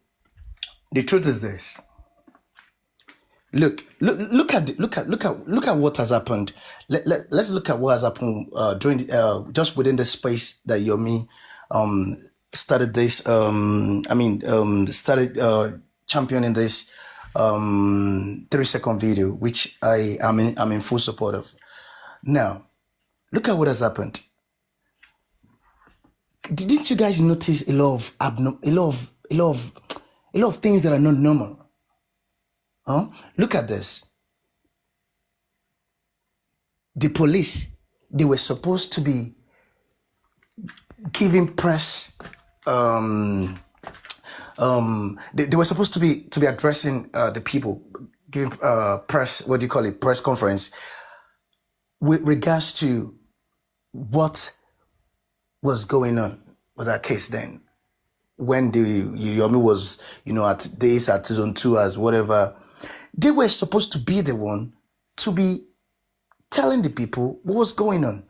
the truth is this. Look at what has happened. Let's look at what has happened during just within the space that Yomi started this. Started championing this 3-second video, which I'm in full support of. Now, look at what has happened. Didn't you guys notice a lot of things that are not normal? Look at this. The police, they were supposed to be giving press. They were supposed to be addressing the people, giving press. What do you call it? Press conference with regards to what was going on with that case then. When the Yomi was, at zone 2 as whatever, they were supposed to be the one to be telling the people what was going on.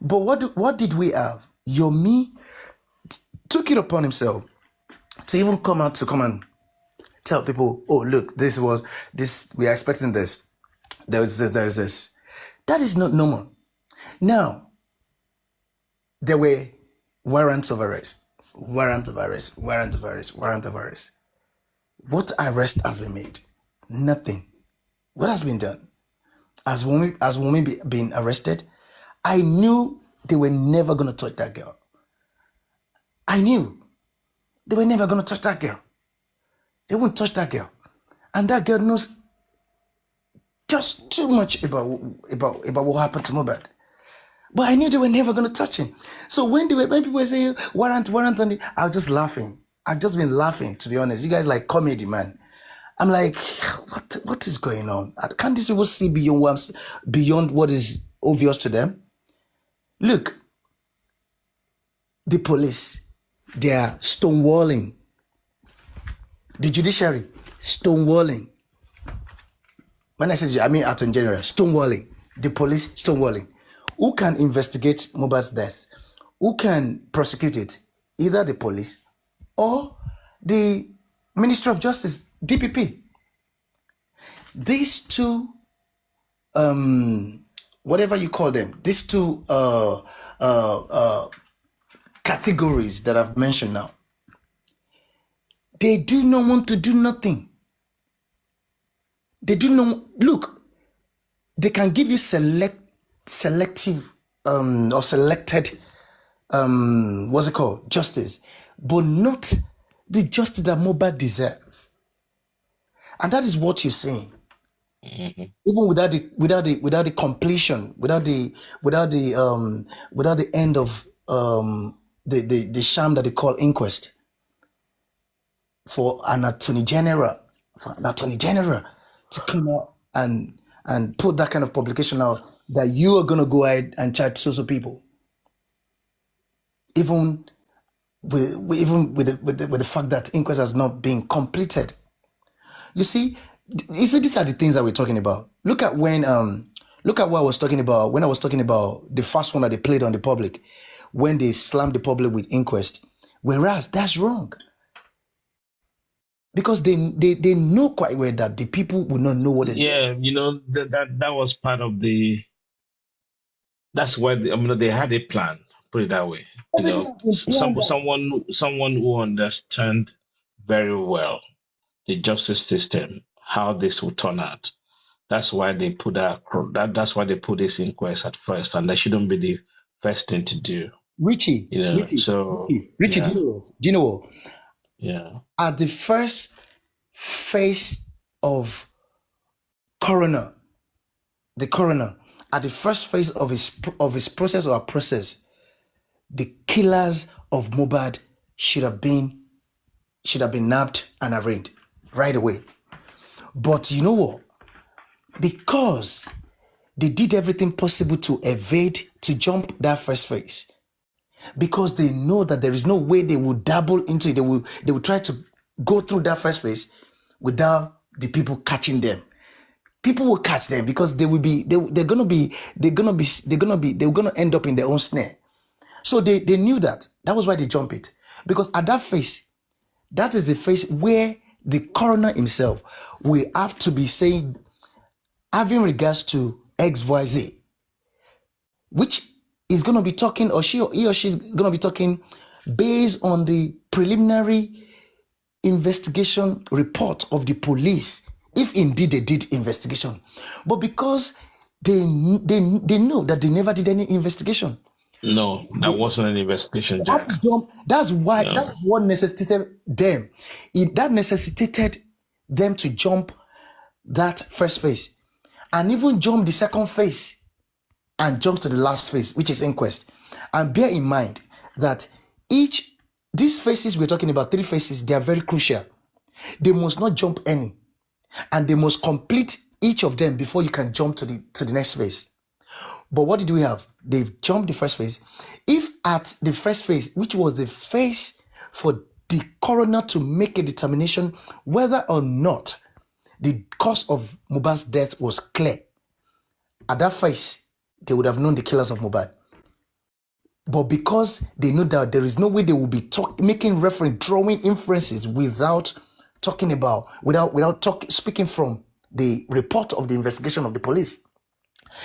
But what did we have? Yomi took it upon himself to even come and tell people, oh, look, we are expecting this. There is this. That is not normal. Now, there were warrants of arrest. What arrest has been made? Nothing. What has been done? As women being arrested, I knew they were never going to touch that girl. I knew they were never going to touch that girl. They won't touch that girl. And that girl knows just too much about what happened to Mohbad. But I knew they were never going to touch him. So when people were saying warrant on it, I was just laughing. I've just been laughing, to be honest. You guys like comedy, man. I'm like, what is going on? Can't these people see beyond what is obvious to them? Look, the police, they are stonewalling. The judiciary, stonewalling. When I say, I mean Attorney General, stonewalling. The police, stonewalling. Who can investigate Mohbad's death? Who can prosecute it? Either the police or the Ministry of Justice, DPP. These two whatever you call them, these two categories that I've mentioned now, they do not want to do nothing. They do not look. They can give you selective or selected what's it called, justice, but not the justice that Mohbad deserves. And that is what you're saying. Even without the completion, without the end of the sham that they call inquest, for an attorney general to come out and put that kind of publication out that you are going to go ahead and charge so people, even with the fact that inquest has not been completed. You see, these are the things that we're talking about. Look at what I was talking about when I was talking about the first one that they played on the public, when they slammed the public with inquest. Whereas that's wrong. Because they know quite well that the people will not know what they did. That was part of the. That's why they had a plan. Put it that way. Someone who understands very well the justice system, how this will turn out. That's why they put that's why they put this inquest at first, and that shouldn't be the first thing to do. Richie, do you know what? Yeah. At the first phase of the coroner, at the first phase of his process, the killers of Mohbad should have been nabbed and arraigned right away. But you know what? Because they did everything possible to jump that first phase, because they know that there is no way they will dabble into it. They will try to go through that first phase without the people catching them. People will catch them because they're gonna end up in their own snare. So they knew that. That was why they jumped it. Because at that phase, that is the phase where the coroner himself will have to be saying, having regards to XYZ, which is going to be talking, or he or she is going to be talking based on the preliminary investigation report of the police, if indeed they did investigation. But because they know that they never did any investigation. No, that wasn't an investigation, Jack. That's what necessitated them. That necessitated them to jump that first phase, and even jump the second phase, and jump to the last phase, which is inquest. And bear in mind that these phases we're talking about, 3 phases, they are very crucial. They must not jump any, and they must complete each of them before you can jump to the next phase. But what did we have? They've jumped the first phase. If at the first phase, which was the phase for the coroner to make a determination whether or not the cause of Mohbad's death was clear, at that phase, they would have known the killers of Mohbad. But because they know that there is no way they will be making reference, drawing inferences without speaking from the report of the investigation of the police,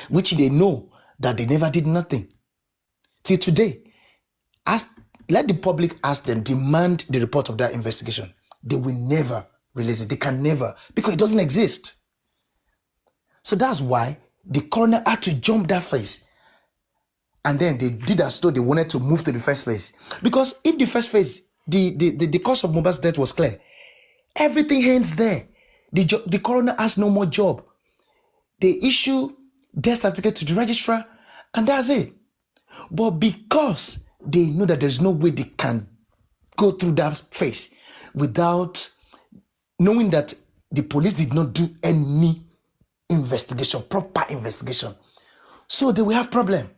which they know that they never did nothing. Till today, let the public ask them, demand the report of that investigation. They will never release it. They can never, because it doesn't exist. So that's why the coroner had to jump that phase. And then they did as though they wanted to move to the first phase. Because if the first phase, the cause of Mohbad's death was clear, everything ends there. The coroner has no more job. They issue death certificate to the registrar, and that's it. But because they know that there's no way they can go through that phase without knowing that the police did not do any proper investigation, so they will have problem.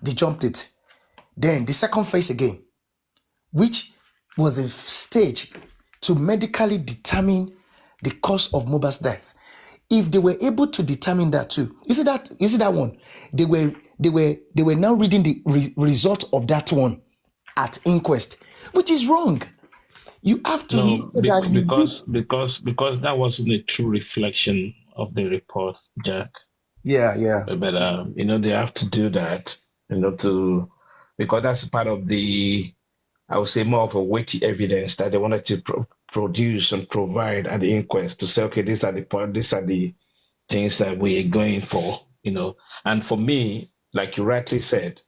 They jumped it. Then the second phase again, which was a stage to medically determine the cause of Mohbad's death. If they were able to determine that too, you see that one, they were now reading the result of that one at inquest, which is wrong. You have to because that wasn't a true reflection of the report, Jack. Yeah. But they have to do that, because that's part of the, I would say, more of a weighty evidence that they wanted to produce and provide at the inquest to say, okay, these are the things that we are going for. And for me, like you rightly said,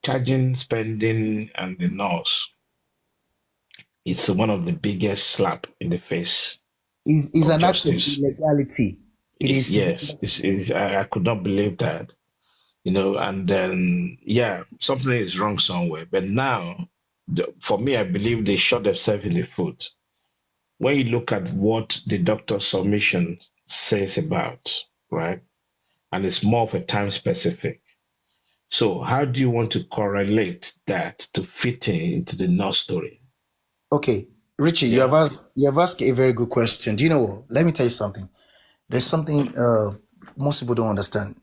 charging spending and the nurse, it's one of the biggest slap in the face Is of an act of justice. illegality. It It's is. yes, I could not believe that. And then yeah, something is wrong somewhere. But now, for me, I believe they shot themselves in the foot. When you look at what the doctor's submission says about, right, and it's more of a time specific. So how do you want to correlate that to fit into the nurse story? Okay, Richie, Yeah. you have asked a very good question. Do you know what? Let me tell you something. There's something most people don't understand.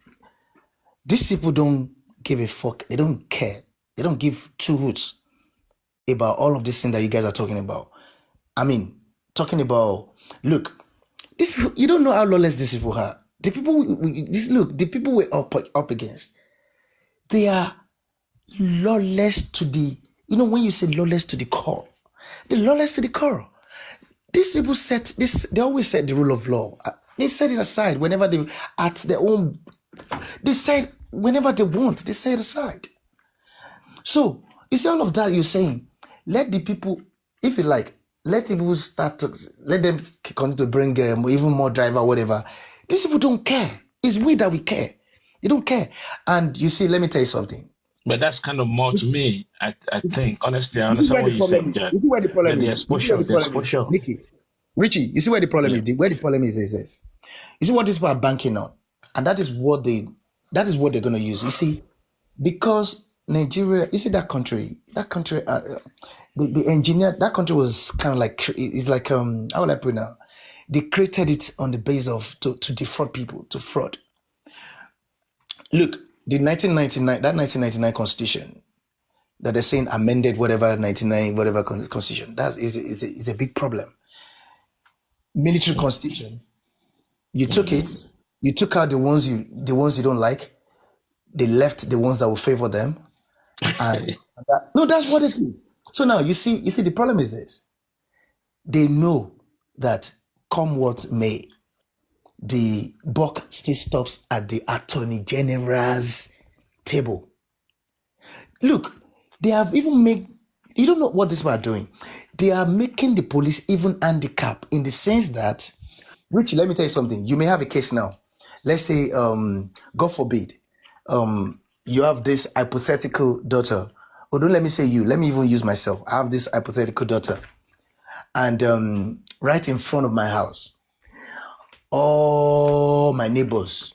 These people don't give a fuck. They don't care. They don't give two hoots about all of this thing that you guys are talking about. I mean, talking about, look, this you don't know how lawless these people are. The people the people we're up against, they are lawless to the, when you say lawless to the core, they're lawless to the core. These people set this, they always set the rule of law. They set it aside whenever they, at their own, they set whenever they want, they set it aside. So you see all of that you're saying, let the people, if you like, let people start to, let them continue to bring even more driver, whatever. These people don't care. It's we that we care. They don't care. And you see, let me tell you something. But that's kind of more to me. I think, honestly, I You see understand where what the you're problem saying, is. Jack. You see where the problem But the is. You see where exposure, the the problem is, exposure. Nikki. Richie, you see where the problem Yeah. is? Where the problem is this. You see what these people are banking on? And that is what they're gonna use. You see, because Nigeria, you see the engineer, that country was kind of like, it's like how will I put it now? They created it on the base of to defraud people, to fraud. Look, the 1999 constitution that they're saying amended whatever 99 whatever constitution, that is a big problem. Military constitution, you took Mm-hmm. it, you took out the ones you don't like, they left the ones that will favor them, and no, that's what it is. So now you see the problem is this: they know that come what may, the buck still stops at the attorney general's table. Look, they have even made, you don't know what these people are doing. They are making the police even handicap in the sense that, Richie, let me tell you something. You may have a case now. Let's say, God forbid, you have this hypothetical daughter. Or don't let me say you, let me even use myself. I have this hypothetical daughter. And right in front of my house, all my neighbors,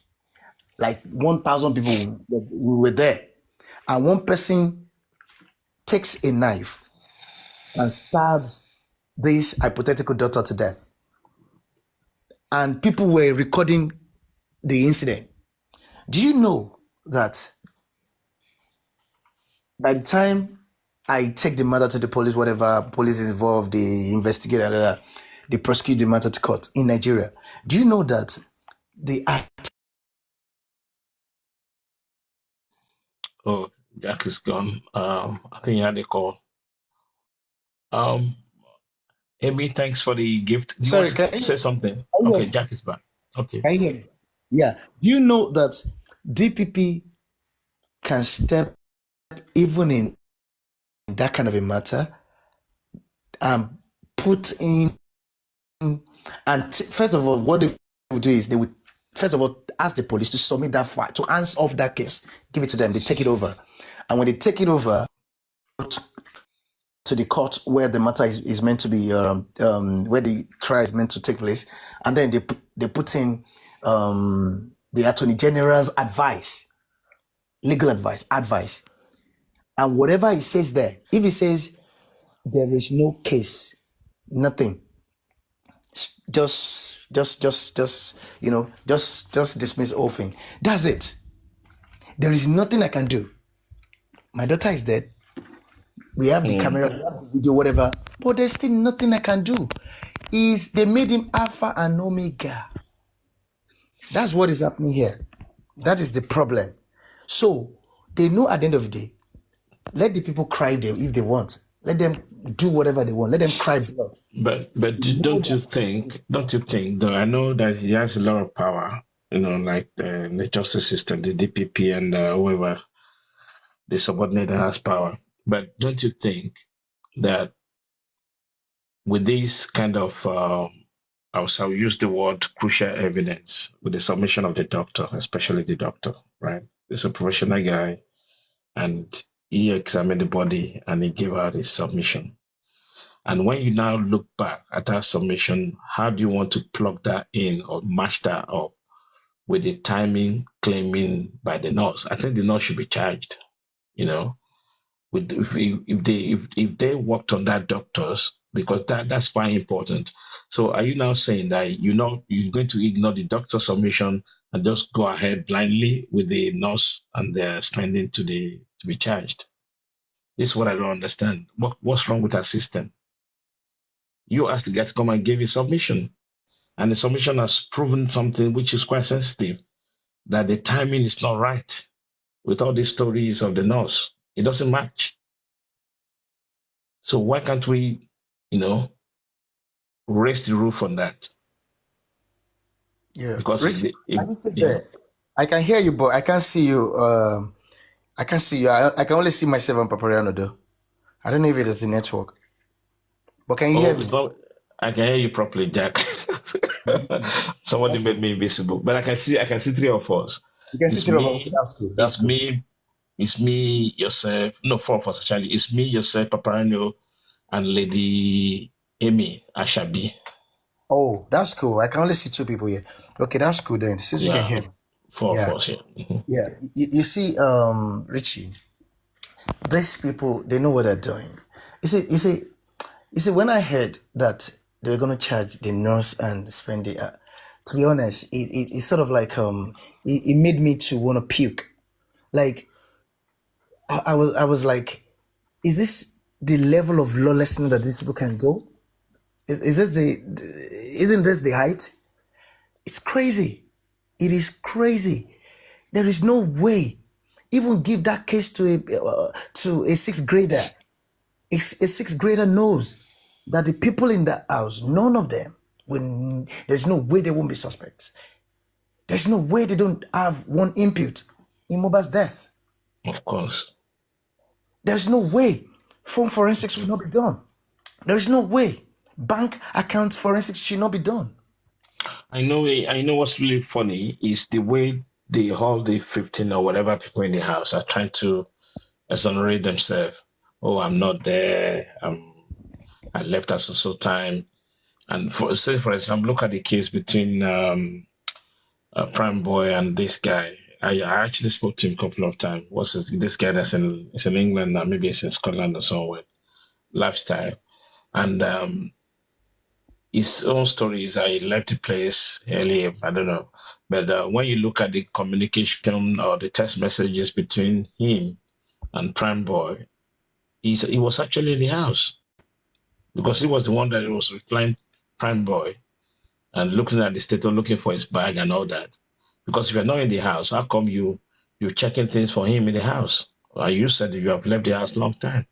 like 1,000 people were there. And one person takes a knife and stabs this hypothetical daughter to death. And people were recording the incident. Do you know that by the time I take the matter to the police, whatever police is involved, they investigate, they prosecute the matter to court in Nigeria? Do you know that the Oh, Jack is gone. I think he had a call. Um, Amy, thanks for the gift. Do you want sorry, to say something? Can you hear Okay, me? Jack is back. Okay. Can you hear me? yeah, do you know that DPP can step even in that kind of a matter and put in, and first of all, what they would do is they would first of all ask the police to submit that file, to answer off that case, give it to them, they take it over. And when they take it over to the court where the matter is meant to be, where the trial is meant to take place, and then they put in the attorney general's advice, legal advice, and whatever he says there, if he says there is no case, nothing, just dismiss the whole thing. That's it. There is nothing I can do. My daughter is dead. We have the camera, we have the video, whatever, but there's still nothing I can do. They made him Alpha and Omega. That's what is happening here. That is the problem. So they know at the end of the day, let the people cry them if they want. Let them do whatever they want. Let them cry blood. But They know don't you that. think? Don't you think? Though I know that he has a lot of power. Like the justice system, the DPP, and whoever the subordinate that has power. But don't you think that with this kind of, I'll use the word crucial evidence, with the submission of the doctor, especially the doctor, right? He's a professional guy, and he examined the body and he gave out his submission. And when you now look back at that submission, how do you want to plug that in or match that up with the timing claiming by the nurse? I think the nurse should be charged, you know, with if they worked on that doctors, because that's quite important. So are you now saying that you're going to ignore the doctor submission and just go ahead blindly with the nurse and their spending to be charged? This is what I don't understand. What's wrong with our system? You asked the guy to come and give his submission, and the submission has proven something which is quite sensitive, that the timing is not right with all these stories of the nurse. It doesn't match. So why can't we, you know, raise the roof on that? Yeah. Because Rich, can you sit yeah. there? I can hear you, but I can't see you. I can't see you. I can only see myself on Papariano though. I don't know if it is the network. But can you hear Oh, it's me? not. I can hear you properly, Jack. Somebody That's made cool. me invisible, but I can see three of us. You can see It's three of us. Okay, me. that's cool. That's It's cool. me. It's me. Yourself. No, four of us actually. It's me, yourself, Paparano, and Lady Amy Ashabi. Oh, that's cool. I can only see two people here. Okay, that's cool then. Since you can Yeah, hear me. four of Yeah. us here. Yeah. You see, Richie, these people, they know what they're doing. You see, when I heard that they were gonna charge the nurse and spend the to be honest, it's sort of like it made me to want to puke. Like I was like, is this the level of lawlessness that these people can go? Is this isn't this the height? It's crazy. It is crazy. There is no way. Even give that case to a sixth grader. A sixth grader knows that the people in that house, none of them, there's no way they won't be suspects. There's no way they don't have one input in Mohbad's death. Of course. There's no way phone forensics will not be done. There's no way bank account forensics should not be done. I know what's really funny is the way all the 15 or whatever people in the house are trying to exonerate themselves. Oh, I'm not there. I left at so time. And for example, look at the case between Prime Boy and this guy. I actually spoke to him a couple of times. This guy that's in England now, maybe it's in Scotland or somewhere. Lifestyle. And his own story is that he left the place earlier. I don't know. But when you look at the communication or the text messages between him and Prime Boy, he was actually in the house because he was the one that was replying Prime Boy and looking at the status, looking for his bag and all that. Because if you're not in the house, how come you're checking things for him in the house? Well, you said you have left the house long time.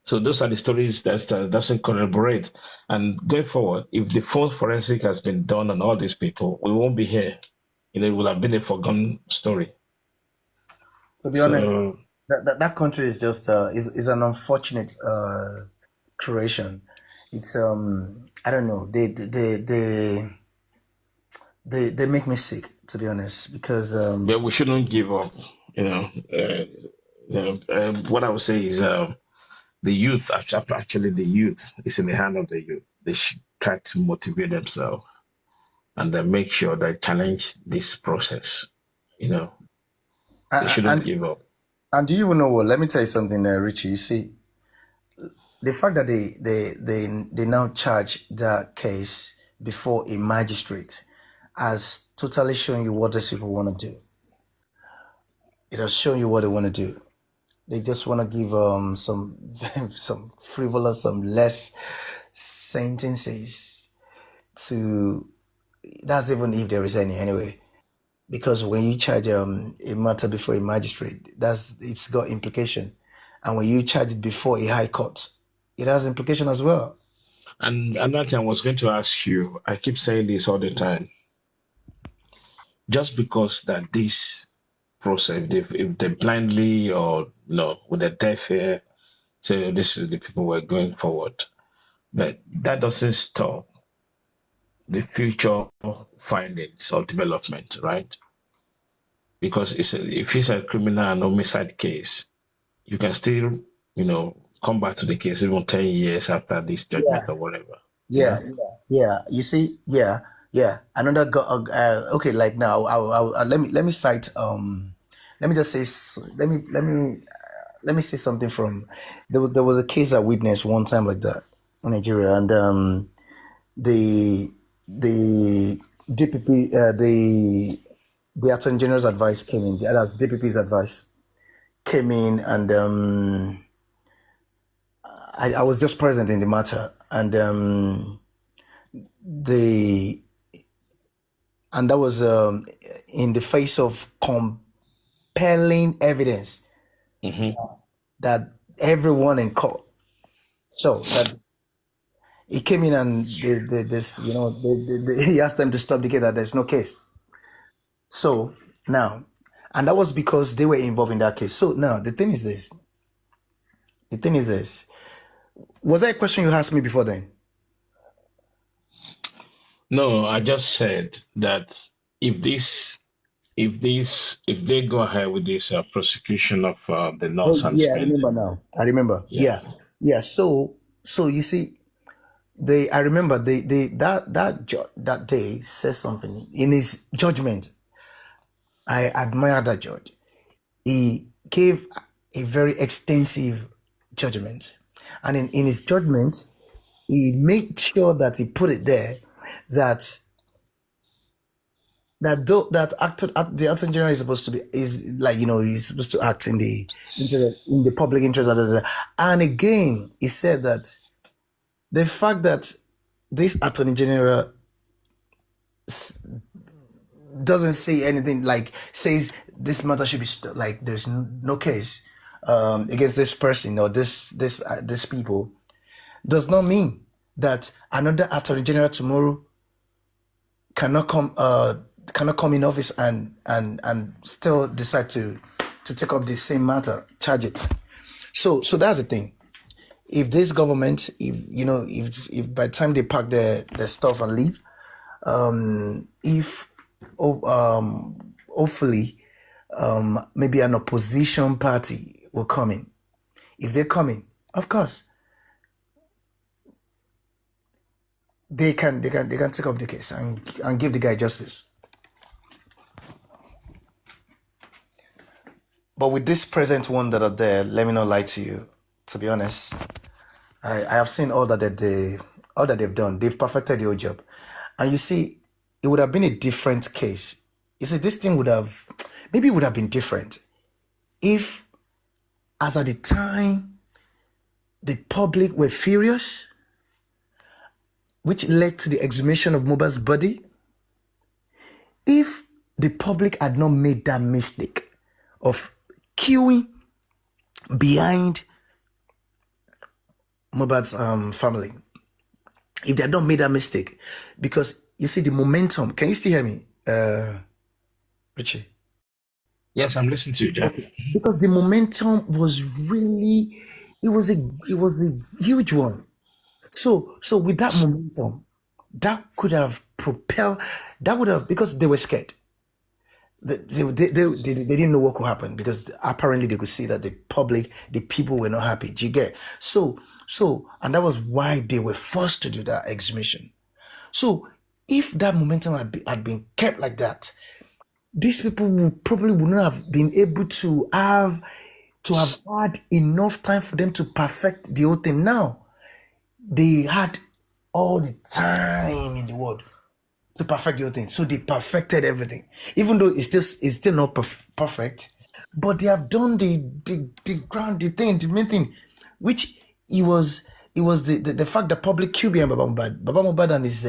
So those are the stories that doesn't corroborate. And going forward, if the full forensic has been done on all these people, we won't be here. It will have been a forgotten story. To be honest, So that country is just is an unfortunate creation. It's I don't know. They make me sick, to be honest, because but we shouldn't give up. What I would say is the youth, actually the youth, is in the hand of the youth. They should try to motivate themselves and then make sure they challenge this process. You know, they shouldn't and give up. and do you even know what? Let me tell you something, Richie. You see, the fact that they now charge that case before a magistrate has totally shown you what these people want to do. It has shown you what they want to do. They just want to give some some frivolous, some less sentences to. That's even if there is any anyway. because when you charge a matter before a magistrate, it's got implication, and when you charge it before a high court, it has implication as well. And another thing I was going to ask you, I keep saying this all the time. Just because that this process, if they blindly or no, with a deaf ear say this is the people we're going forward, but that doesn't stop the future findings or development, right? Because if it's a criminal and homicide case, you can still, come back to the case even 10 years after this judgment or whatever. Yeah, yeah. You see, yeah. Another okay. Like now, let me cite let me just say let me say something from there was a case I witnessed one time like that in Nigeria, and the DPP the Attorney General's advice came in. That's DPP's advice came in, and I was just present in the matter, and the and that was in the face of compelling evidence Mm-hmm. that everyone in court. So that he came in and he asked them to stop the case, that there's no case. So now, and that was because they were involved in that case. So now the thing is this. Was that a question you asked me before then? No, I just said that if they go ahead with this prosecution of the Oh loss and yeah, I spending, remember now. I remember. yeah. Yeah. So you see, I remember that day says something in his judgment. I admire that judge. He gave a very extensive judgment, and in his judgment, he made sure that he put it there that the actor general is supposed to be is like he's supposed to act in the in the public interest, and again he said that the fact that this attorney general doesn't say anything, like says this matter should be like there's no case against this person or this people, does not mean that another attorney general tomorrow cannot come in office and still decide to take up the same matter, charge it. So that's the thing. If this government, if by the time they pack their stuff and leave, if hopefully maybe an opposition party will come in. If they're coming, of course, they can take up the case and give the guy justice. But with this present one that are there, let me not lie to you. To be honest, I have seen all that they've done. They've perfected your job, and you see, it would have been a different case. You see, this thing would have been different if, as at the time, the public were furious, which led to the exhumation of Mohbad's body. If the public had not made that mistake of queuing behind Mohbad's family, if they had not made that mistake, because you see the momentum. Can you still hear me, Richie? Yes, I'm listening to you, Jack. Because the momentum was really, it was a huge one. So with that momentum, that could have propelled, that would have, because they were scared. They didn't know what could happen, because apparently they could see that the people were not happy. Do you get? So, and that was why they were forced to do that exhibition. So if that momentum had been kept like that, these people would not have been able to have had enough time for them to perfect the whole thing. Now, they had all the time in the world to perfect the whole thing. So they perfected everything, even though it's still not perfect. But they have done the main thing, which it was the fact that public QB and Baba Mohbad and his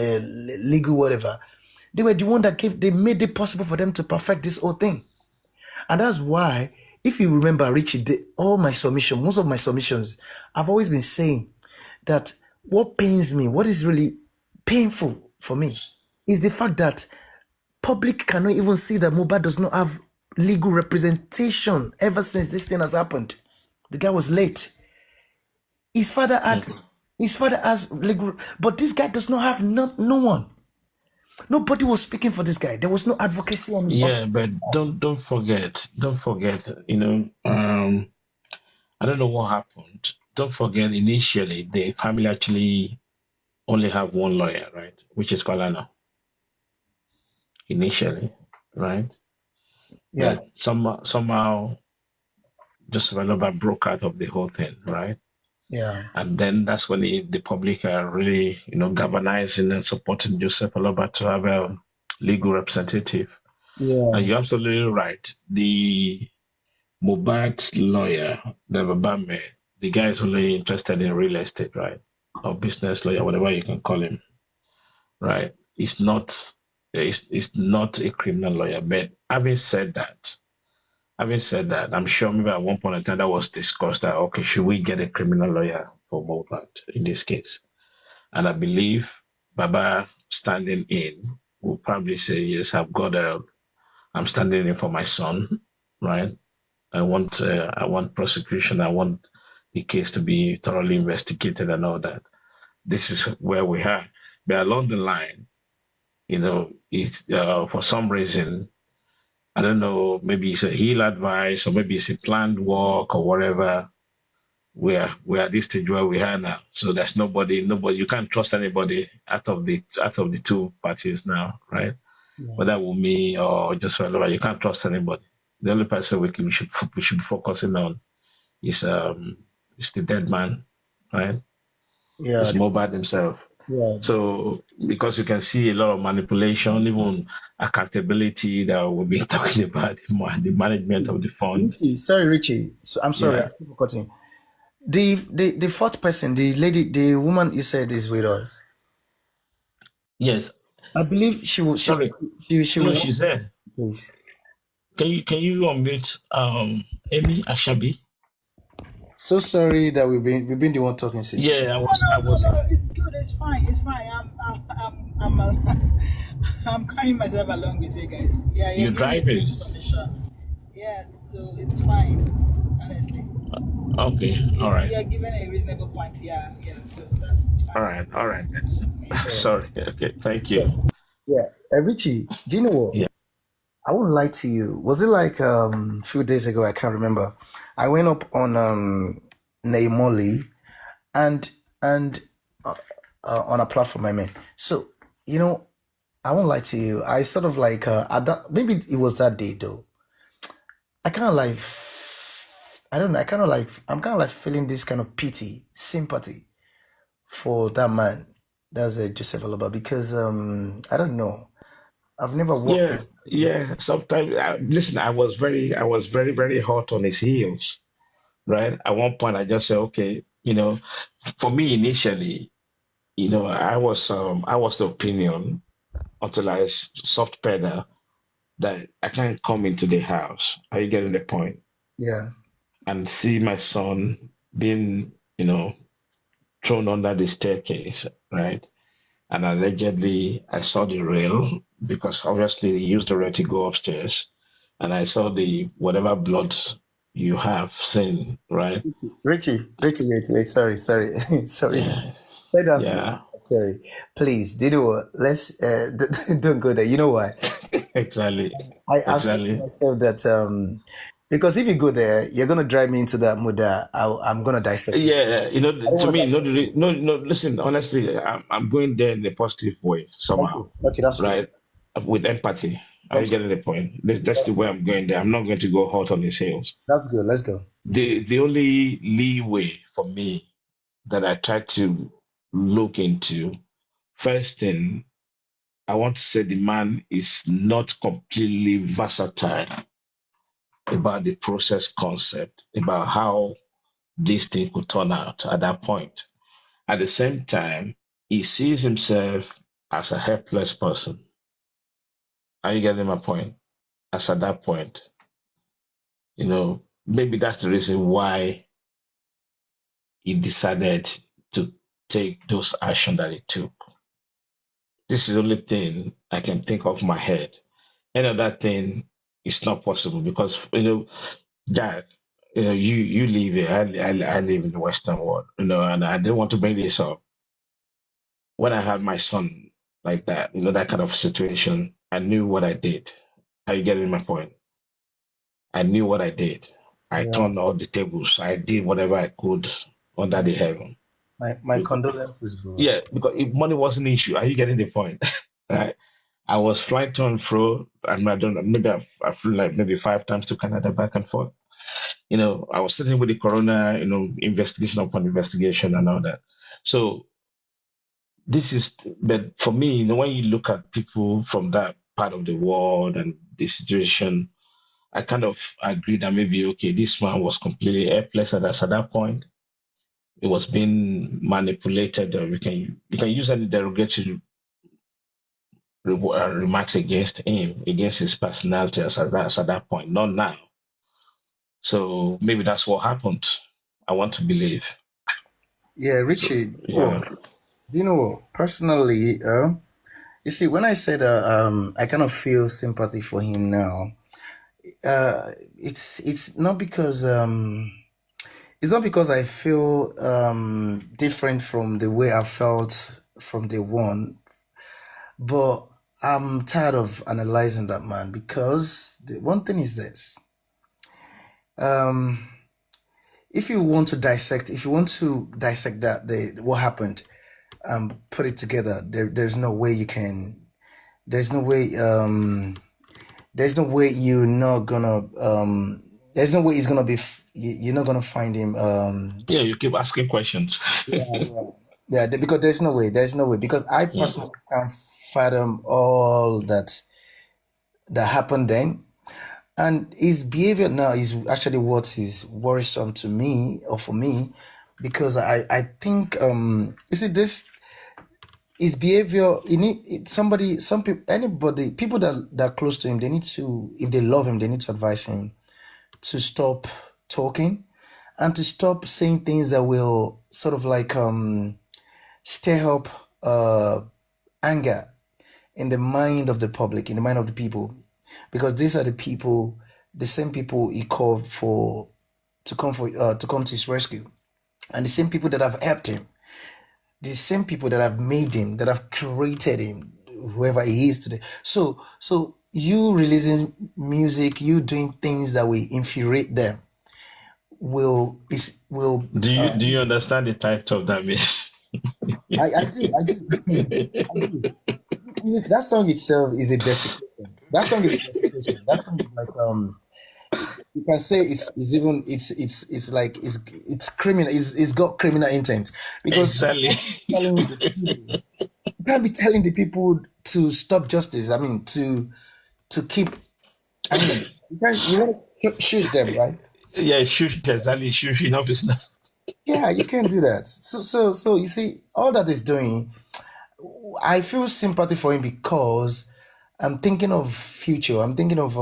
legal whatever, They were the one that they made it possible for them to perfect this whole thing. And that's why, if you remember, Richie, all my submission, most of my submissions, I've always been saying that what pains me, what is really painful for me, is the fact that public cannot even see that Mohbad does not have legal representation ever since this thing has happened. The guy was late. His father has legal, but this guy does not have no one. Nobody was speaking for this guy. There was no advocacy on his on. Yeah, but don't forget, I don't know what happened. Don't forget, initially the family actually only have one lawyer, right? Which is Falana. Initially, right? Yeah, But somehow just Robert broke out of the whole thing, right? yeah, And then that's when the public are really, galvanizing and supporting Joseph Aloba to have a legal representative. And yeah, you're absolutely right. The Mohbad's lawyer, the Babame, the guy is only interested in real estate, right? Or business lawyer, whatever you can call him, right? It's not a criminal lawyer. But having said that, I'm sure maybe at one point in time that was discussed that okay, should we get a criminal lawyer for Mohbad in this case? And I believe Baba standing in will probably say, yes, I'm standing in for my son, right? I want prosecution. I want the case to be thoroughly investigated and all that. This is where we are. But along the line, it's for some reason, I don't know, maybe it's a heal advice or maybe it's a planned walk or whatever. We're at this stage where we are now. So there's nobody, you can't trust anybody out of the two parties now, right? yeah, Whether me or just whatever, you can't trust anybody. The only person we should be focusing on is the dead man, right? yeah, It's Mohbad himself. yeah. So because you can see a lot of manipulation, even accountability that we've been talking about, the management of the fund. Richie, sorry, Richie. So, I'm sorry, Yeah. I'm still forgetting. The fourth person, the lady, the woman you said is with us. Yes. I believe Sorry. she No, will. she's there. Please. Can you unmute Amy Ashabi? So sorry that we've been the one talking since. Yeah, I No, was I no, no, was no. It's good. It's fine. It's fine. I'm carrying myself along with you guys. Yeah, you're you giving a driving. great solution. Yeah, so it's fine. Honestly, Okay, all right. you're giving a reasonable point. Yeah, yeah. So that's it's All fine. right, all right then. Yeah, Sorry. Okay, thank yeah. you. Yeah. Richie, do you know what? Yeah. I won't lie to you. Was it like a few days ago? I can't remember. I went up on Naimoli and and on a platform, I mean. So, you know, I won't lie to you. I sort of like maybe it was that day though. I kind of like I don't know. I'm kind of like feeling this kind of pity, sympathy for that man. That's Joseph Aloba because I don't know. I've never worked Yeah, in. yeah. Sometimes, listen, I was very, very hot on his heels, right? At one point, I just said, okay, for me initially, I was the opinion until I soft pedal that I can't come into the house. Are you getting the point? Yeah, And see my son being, thrown under the staircase, right? And allegedly, I saw the rail because obviously they used the rail to go upstairs, and I saw the whatever blood you have seen, right? Richie, wait, sorry, sorry. Yeah, Say down, slow. yeah, Sorry, please. Did you know what? Let's don't go there. You know why? exactly, I said to exactly. myself that because if you go there, you're gonna drive me into that mood that I'm gonna dissect you. Yeah, I don't to want to me, no, dissect you. no, no. Listen, honestly, I'm going there in a positive way Okay, somehow, okay, that's good. right? With empathy. Are you That's getting the point? That's the that's way I'm going there. I'm not going to go hot on his heels. that's good. Let's go. The only leeway for me that I try to look into, first thing, I want to say the man is not completely versatile about the process concept, about how this thing could turn out at that point. At the same time, he sees himself as a helpless person, Are you getting my point? As at that point, maybe that's the reason why he decided to take those action that he took. This is the only thing I can think of my head. Any other thing is not possible because Jack, you live here. I live in the Western world, and I didn't want to bring this up. When I had my son like that, that kind of situation, I knew what I did. Are you getting my point? I knew what I did. I Yeah. turned all the tables. I did whatever I could under the heaven. My condolences, bro. Yeah, because if money was an issue, are you getting the point? Right? I was flying to and fro, and I don't know, maybe I flew like maybe 5 times to Canada back and forth. I was sitting with the coroner, investigation upon investigation and all that. So this is, but for me, when you look at people from that part of the world and the situation, I kind of agree that maybe, okay, this man was completely helpless at that point. It was being manipulated. You can use any derogatory remarks against him, against his personality at that point, not now. So maybe that's what happened. I want to believe. Yeah, So Richie. Oh, yeah, do you know what? Personally, you see, when I said I kind of feel sympathy for him now, it's not because I feel different from the way I felt from day one, but I'm tired of analyzing that man because the one thing is this. Um, if you want to dissect that the what happened, put it together. There's no way you can. There's no way. There's no way you're not gonna. There's no way he's gonna be. You're not gonna find him. yeah. You keep asking questions. Yeah, yeah, yeah. Because there's no way. There's no way. Because I Mm. personally can't fathom all that happened then. And his behavior now is actually what is worrisome to me or for me, because I think you see this his behavior. You need somebody, some people, anybody, people that are close to him. They need to, if they love him, they need to advise him to stop talking and to stop saying things that will sort of like stir up anger in the mind of the public, in the mind of the people, because these are the people, the same people he called for to come to his rescue, and the same people that have helped him, the same people that have made him, that have created him, whoever he is today. So you releasing music, you doing things that will infuriate them, will Do you understand the title of that means? I do, I do. I do. That song itself is a desecration. That song is a desecration. That song is like you can say it's even it's like it's criminal. It's got criminal intent because Exactly. you can't be telling the people to stop justice. I mean to keep. I mean you want to shush them, right? Yeah, shush, exactly. Shush, enough is enough. Yeah, you can't do that. So you see, all that is doing, I feel sympathy for him because I'm thinking of future. I'm thinking of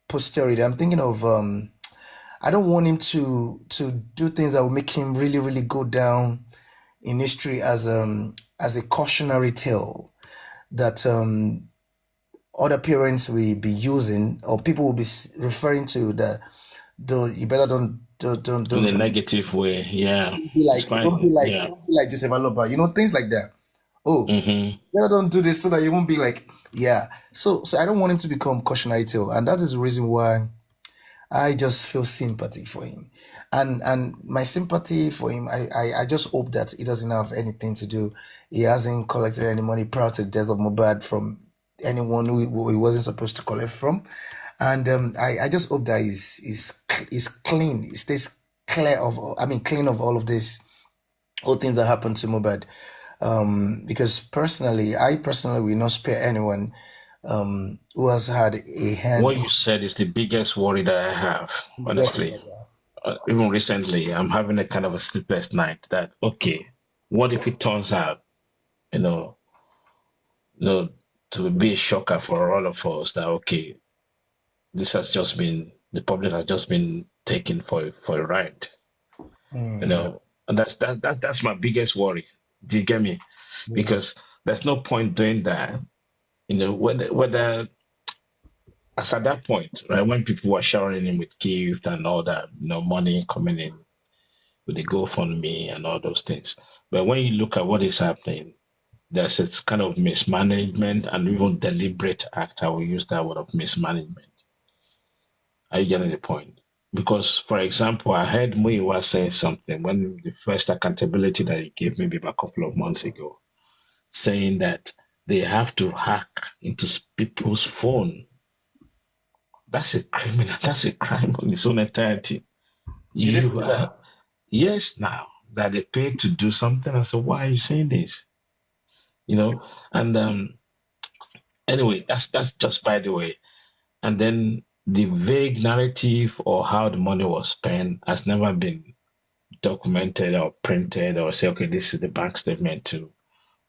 posterity. I'm thinking of I don't want him to do things that will make him really really go down in history as a cautionary tale that other parents will be using or people will be referring to that. Though you better In a don't negative way. Yeah, be it's like quite. Yeah. don't be like Joseph Aloba, things like that. Oh, Hmm. better don't do this so that you won't be like, yeah. So I don't want him to become cautionary tale, and that is the reason why I just feel sympathy for him, and my sympathy for him, I just hope that he doesn't have anything to do. He hasn't collected any money prior to the death of Mohbad from anyone who he wasn't supposed to collect from, and I just hope that he's clean. He stays clear of, I mean, clean of all of this, all things that happened to Mohbad. Because personally, I personally will not spare anyone who has had a hand What you said is the biggest worry that I have, in the death of honestly. Mohbad. Even recently, I'm having a kind of a sleepless night that, okay, what if it turns out, you know, no, to be a shocker for all of us that okay, this has just been the public has just been taken for a ride, you Mm, know, and that's my biggest worry. Do you get me? yeah. Because there's no point doing that, you know, whether as at that point, right, when people were showering in with gift and all that, you know, money coming in with the GoFundMe and all those things. But when you look at what is happening, there's a kind of mismanagement and even deliberate act. I will use that word of mismanagement. Are you getting the point? Because, for example, I heard Muiwa say something when the first accountability that he gave maybe about a couple of months ago, saying that they have to hack into people's phone. That's a criminal. That's a crime on its own entirety. Did you You say are, that? yes, now that they pay to do something. I said, why are you saying this? You know, and anyway, that's just by the way. And then the vague narrative or how the money was spent has never been documented or printed or say, okay, this is the bank statement to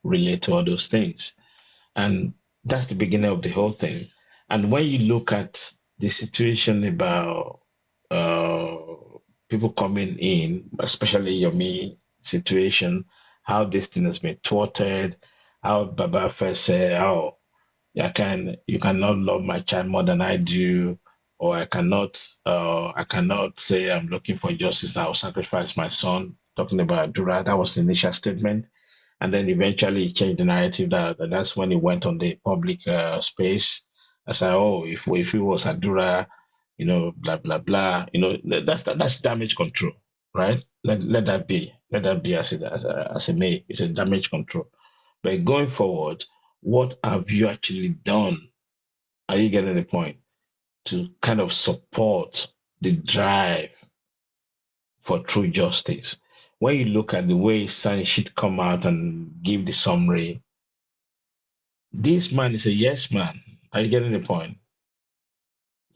relate to all those things. And that's the beginning of the whole thing. And when you look at the situation about uh, people coming in, especially your me situation, how this thing has been thwarted, how Baba first said, how you cannot love my child more than I do, or I cannot say I'm looking for justice and I'll sacrifice my son. Talking about Dura, that was the initial statement. And then eventually he changed the narrative that's when he went on the public space. I said, oh, if it was Adura, you know, blah blah blah, you know, that's damage control, right? Let that be as a may. It's a damage control. But going forward, what have you actually done? Are you getting the point? To kind of support the drive for true justice. When you look at the way Sanshit come out and give the summary, this man is a yes man. Are you getting the point?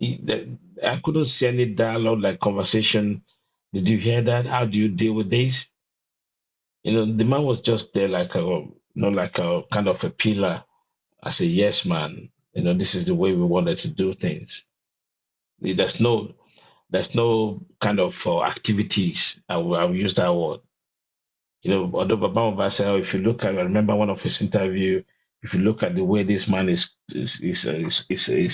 I couldn't see any dialogue like conversation. Did you hear that? How do you deal with this? You know, the man was just there like like a kind of a pillar as a yes man. You know, this is the way we wanted to do things. There's no kind of activities. I will use that word. You know, although Baba Mobasa, if you look at, I remember one of his interview, if you look at the way this man is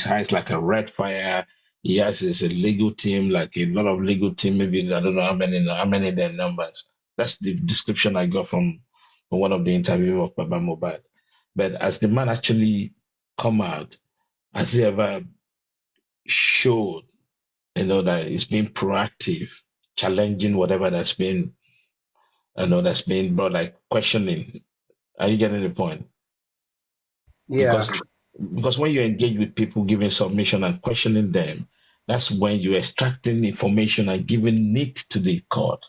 high like a red fire. He has his legal team, like a lot of legal team, maybe I don't know how many their numbers. That's the description I got from one of the interview of Baba Mobad. But as the man actually come out, has he ever showed, you know, that he's being proactive, challenging whatever that's been, you know, that's been brought, like questioning. Are you getting the point? Yeah. Because when you engage with people giving submission and questioning them, that's when you're extracting information and giving it to the court.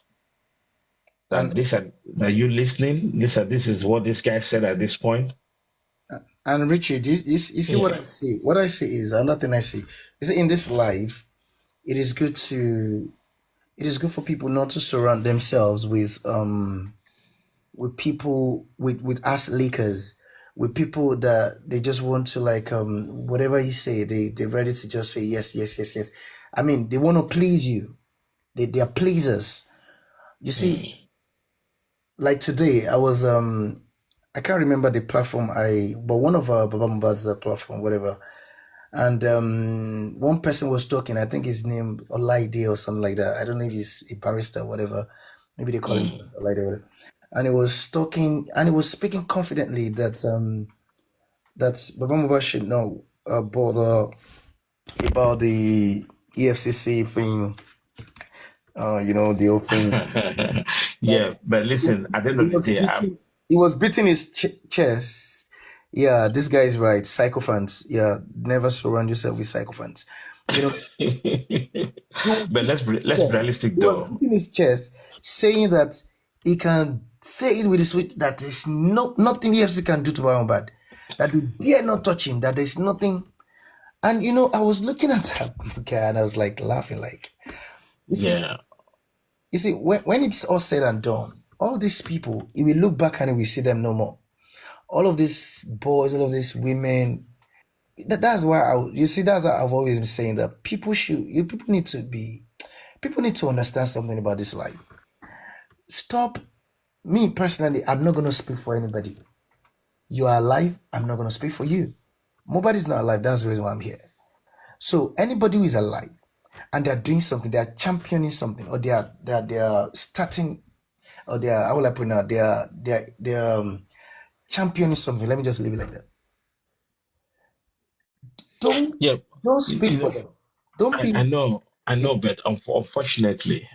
That And this are that you listening. This is what this guy said at this point. Richard, you see what Yeah. I see? What I see is another thing I see. Is in this life, it is good to it is good for people not to surround themselves with people with ass leakers, with people that they just want to like whatever you say, they're ready to just say yes, yes, yes, yes. I mean, they want to please you. They are pleasers. You see, Mm. like today, I can't remember the platform but one of Baba Mubad's platform, whatever. And one person was talking, I think his name Olaide or something like that. I don't know if he's a barrister or whatever. Maybe they call him Mm. Olaide or whatever. And he was talking and he was speaking confidently that Baba Mubad should know about the EFCC thing, the whole thing. Yeah, That but listen, at the end he of the was day, beating he was beating his chest. Yeah, this guy is right. Sycophants. Yeah, never surround yourself with sycophants. You know, he was but beating his let's be chest. realistic He was though. beating his chest, saying that he can say it with his switch that there's nothing the FC can do to Muhammad, that they dare not touch him, that there's nothing. And I was looking at that guy and I was like laughing, like you see, Yeah. when it's all said and done, all these people, if we look back and we see them no more. all of these boys, all of these women. That's why you see. That's why I've always been saying that people need to understand something about this life. Stop. Me personally, I'm not gonna speak for anybody. You are alive. I'm not gonna speak for you. Nobody's not alive. That's the reason why I'm here. So anybody who is alive and they're doing something, they're championing something, or they are starting, or they are, how will I put it now? They are championing something. Let me just leave it like that. Don't Yeah, don't you, speak you for know, them. Don't be I yeah. know, but unfortunately,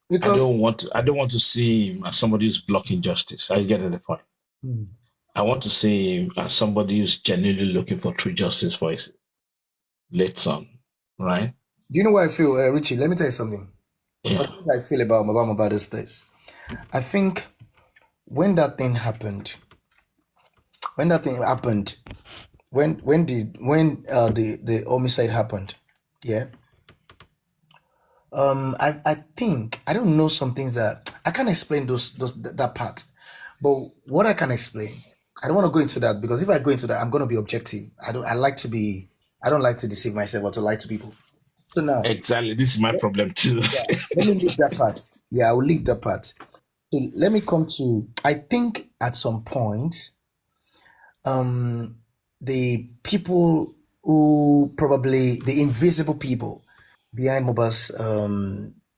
Because I don't want to see him as somebody who's blocking justice. I get the point. Hmm. I want to see him as somebody who's genuinely looking for true justice for his late son, right? Do you know what I feel, Richie? Let me tell you something. Yeah. Something I feel about this. I think when that thing happened, when that thing happened, when the homicide happened, yeah. I think I don't know some things that I can't explain that part, but what I can explain, I don't want to go into that because if I go into that, I'm going to be objective. I don't like to deceive myself or to lie to people. So now, Exactly. This is my problem too. yeah, let me leave that part. Yeah, I will leave that part. So let me come to. I think at some point, um, the people who probably the invisible people behind Mobus,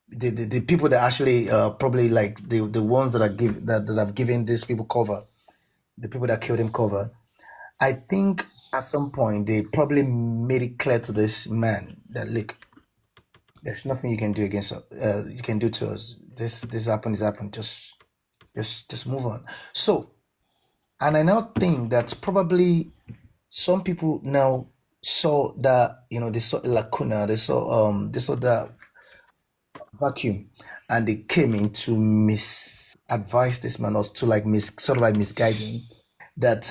the people that actually probably like the ones that are that have given these people cover, the people that killed him cover. I think at some point they probably made it clear to this man that look, there's nothing you can do against you can do to us. This happened, this happened. Just move on. So, and I now think that probably some people now saw that they saw a lacuna, they saw that vacuum, and they came in to misadvise this man or to like sort of like misguide him. That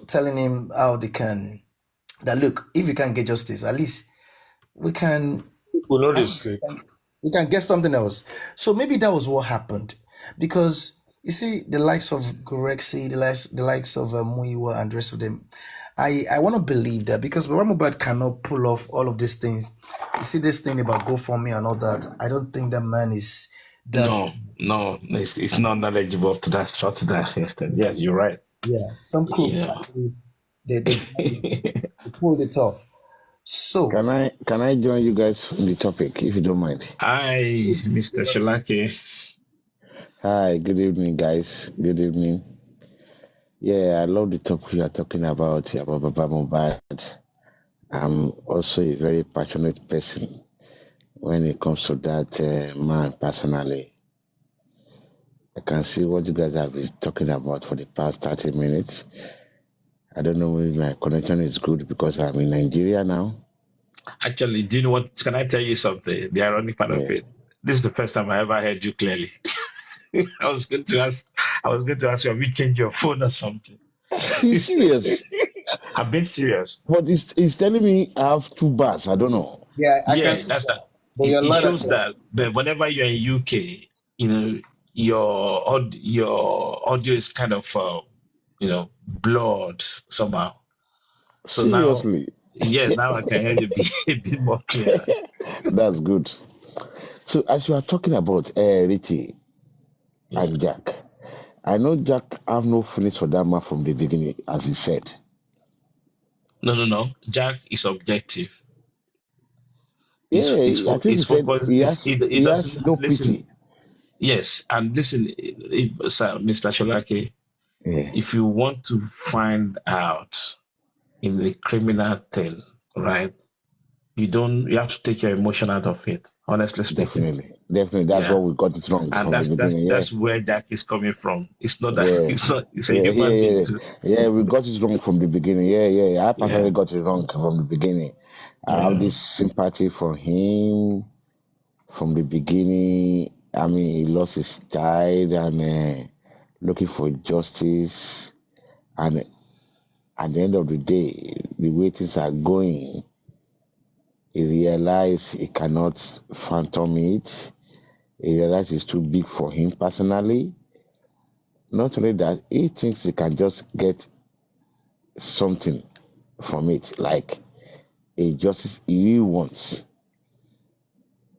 telling him how they can that look, if you can't get justice, at least we can People know at they least sleep. we can get something else. So maybe that was what happened, because you see the likes of Gorexi, the likes of Muiwa and the rest of them. I want to believe that because Mohbad cannot pull off all of these things. You see this thing about GoFundMe and all that. I don't think that man is that. No, no, it's not knowledgeable to that extent. Yes, you're right. Yeah, some crooks Yeah. actually they pulled it off. So Can I join you guys on the topic if you don't mind? Hi, it's Mr. Shalake. Hi, good evening, guys. Good evening. Yeah, I love the topic you are talking about Baba Mohbad. I'm also a very passionate person when it comes to that man personally. I can see what you guys have been talking about for the past 30 minutes. I don't know if my connection is good because I'm in Nigeria now. Actually, do you know what? Can I tell you something? The ironic part of Yeah. it. This is the first time I ever heard you clearly. I was going to ask. I was going to ask you, have you changed your phone or something? He's serious. I'm being serious. But it's telling me I have two bars. I don't know. yeah, I can Yeah, see that's that. that. But It, you're it not at shows all. that. But whenever you're in UK, your audio is kind of blurred somehow. So now, Seriously. yeah, now I can hear you a bit more clearer. That's good. So as you are talking about Richie Yeah. and Jack, I know Jack have no feelings for that man from the beginning, as he said. No, no, no. Jack is objective. Yeah, I think he His said focus he is has he he has doesn't no listen. pity. Yes, and listen, sir, Mr. Sholake, Yeah, if you want to find out in the criminal thing, right? You have to take your emotion out of it, honestly speaking. definitely. That's Yeah. what we got it wrong And from the that's that's beginning. Yeah, that's where Jack is coming from. It's not that yeah, it's a yeah, yeah, human being yeah. too. Yeah, we got it wrong from the beginning. Yeah, yeah. I Yeah. personally got it wrong from the beginning. I have Yeah. this sympathy for him from the beginning. I mean, he lost his child and looking for justice. And at the end of the day, the way things are going, he realized he cannot phantom it. He realized it's too big for him personally. Not only that, he thinks he can just get something from it, like a justice he wants.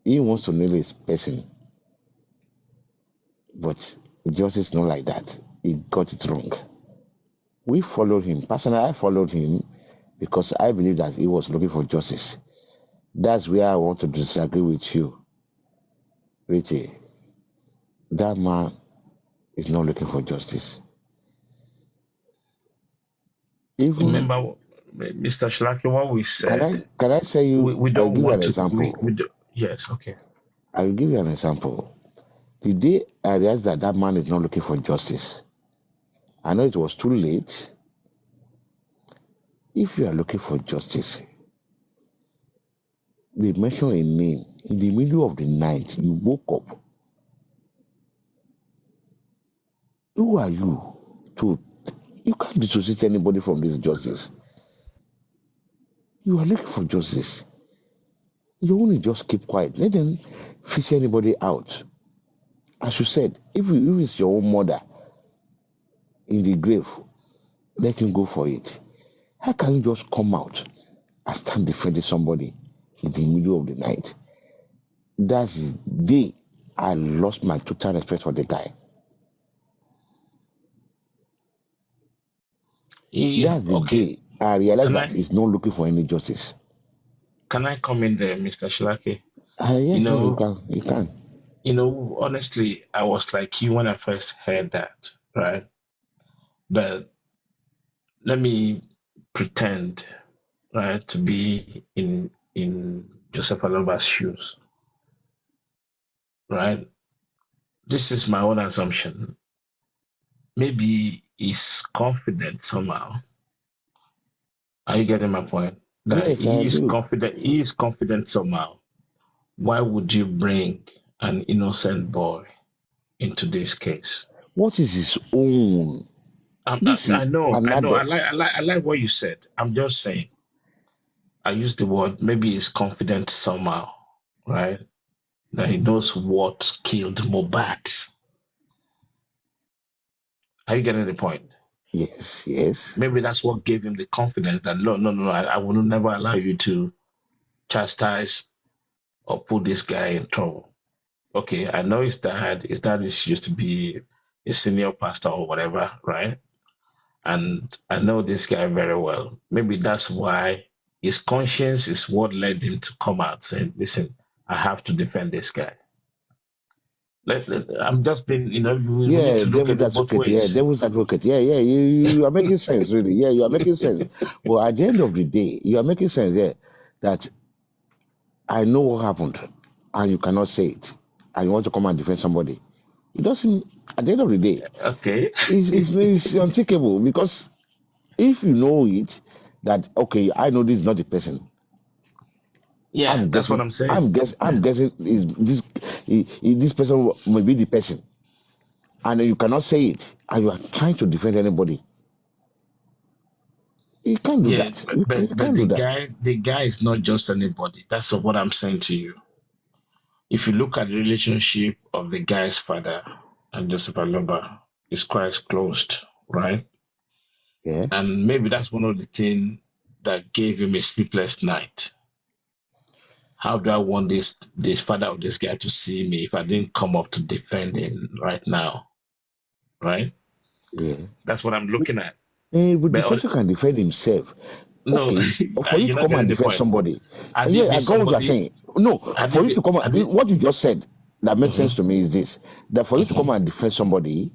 He wants to nail his person, but justice not like that. He got it wrong. We followed him. Personally, I followed him because I believe that he was looking for justice. That's where I want to disagree with you, Richie. That man is not looking for justice. Even Remember, Mr. Shlaki, what we said. can I say you? We I'll don't give you an want to. We example. do. Yes. Okay. I will give you an example. The day I realized that that man is not looking for justice, I know it was too late. If you are looking for justice, they mention a name in the middle of the night. You woke up. Who are you to? You can't dissociate anybody from this justice. You are looking for justice. You only just keep quiet. Let them fish anybody out. As you said, if it's your own mother in the grave, let him go for it. How can you just come out and start defending somebody in the middle of the night? That's the day I lost my total respect for the guy. That's the Okay. day I realized Can that I he's not looking for any justice. come in there, Mr. Shlaki? Yes, You yes, you know, can. You can. honestly, I was like you when I first heard that, right? But let me pretend, right, to be in Joseph Aloba's shoes, right? This is my own assumption. Maybe he's confident somehow. Are you getting my point? That Yes, I he is do. confident. He is confident somehow. Why would you bring an innocent boy into this case? What is his own? This is I know, an adult. I like what you said. I'm just saying. I use the word. Maybe he's confident somehow, right? That he knows what killed Mohbad. Are you getting the point? Yes, yes. Maybe that's what gave him the confidence that no, I will never allow you to chastise or put this guy in trouble. Okay, I know his dad is used to be a senior pastor or whatever, right? And I know this guy very well. Maybe that's why his conscience is what led him to come out saying, listen, I have to defend this guy. I'm just being, we need Yeah, to look at devil's it both advocate. Yeah, ways. devil's advocate. Yeah, yeah. You are making sense, really. Yeah, you are making sense. Well, at the end of the day, you are making sense. Yeah, that I know what happened, and you cannot say it, and you want to come and defend somebody. It doesn't. At the end of the day, Okay. it's unthinkable because if you know it, that okay, I know this is not the person. Yeah, that's what I'm saying. I'm Yeah. guessing this person may be the person, and you cannot say it, and you are trying to defend anybody. You can't do Yeah, that. You but can't do that. the guy is not just anybody. That's what I'm saying to you. If you look at the relationship of the guy's father and Joseph Aloba, it's quite closed, right? Yeah, And maybe that's one of the things that gave him a sleepless night. How do I want this father of this guy to see me if I didn't come up to defend him right now, right? yeah. That's what I'm looking at. But the But person can defend himself. no, Okay, for you you're to not come and getting the defend point. somebody. Had it Yeah, been I got what you are somebody, saying. No, had for it you to been, come had and it, what you just said that makes sense mhm, to me is this: that for you to come mhm. and defend somebody,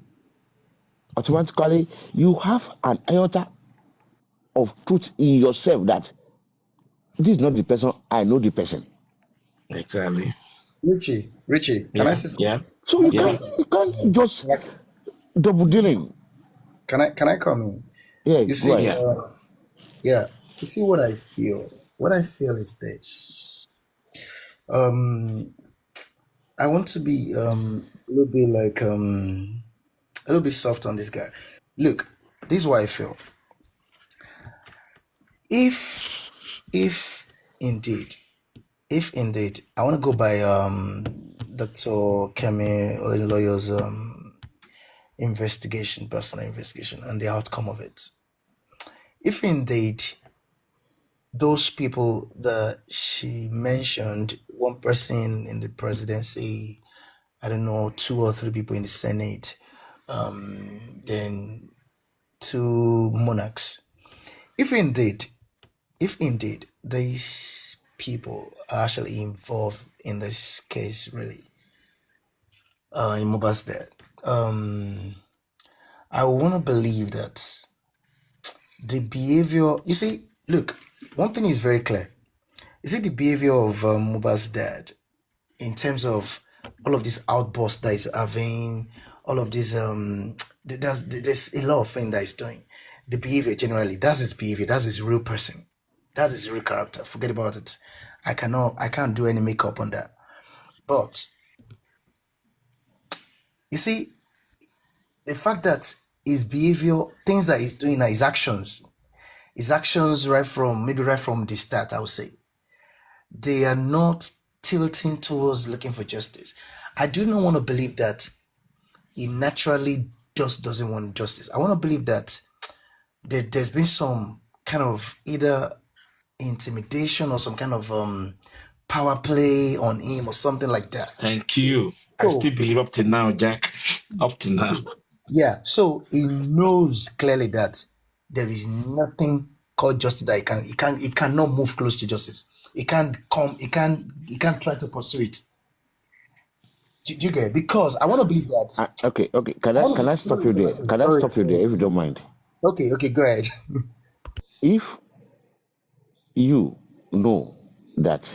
automatically you have an iota of truth in yourself that this is not the person. I know the person. Exactly. Richie, can I Yeah, say something? yeah, So yeah, you can't just Like, double dealing. can I come in? Yeah, You go see, ahead. yeah. yeah. You see what I feel. What I feel is this. Um, I want to be a little bit like a little bit soft on this guy. Look, this is what I feel. If if indeed, if indeed, I want to go by Dr. Kemi Oleniloyo's investigation, personal investigation, and the outcome of it. If indeed those people that she mentioned, one person in the presidency, I don't know, 2 or 3 people in the Senate, then 2 monarchs. If indeed these people are actually involved in this case, really, in Mohbad's death, I want to believe that the behavior, you see, look, one thing is very clear. You see the behavior of Mohbad's dad in terms of all of this outburst that he's having, all of this, there's a lot of things that he's doing. The behavior generally, that's his behavior, that's his real person, that's his real character. Forget about it. I can't do any makeup on that. But you see, the fact that his behavior, things that he's doing, his actions right from the start, I would say, they are not tilting towards looking for justice. I do not want to believe that he naturally just doesn't want justice. I want to believe that there's been some kind of either intimidation or some kind of power play on him or something like that. Thank you. I So, still believe up to now, Jack. Up to now. yeah, so he knows clearly that there is nothing called justice that he cannot move close to justice. He can't try to pursue it. Do you get it? Because I want to believe that. Okay. Can I stop you there? Can I stop you there if you don't mind? Okay, go ahead. If you know that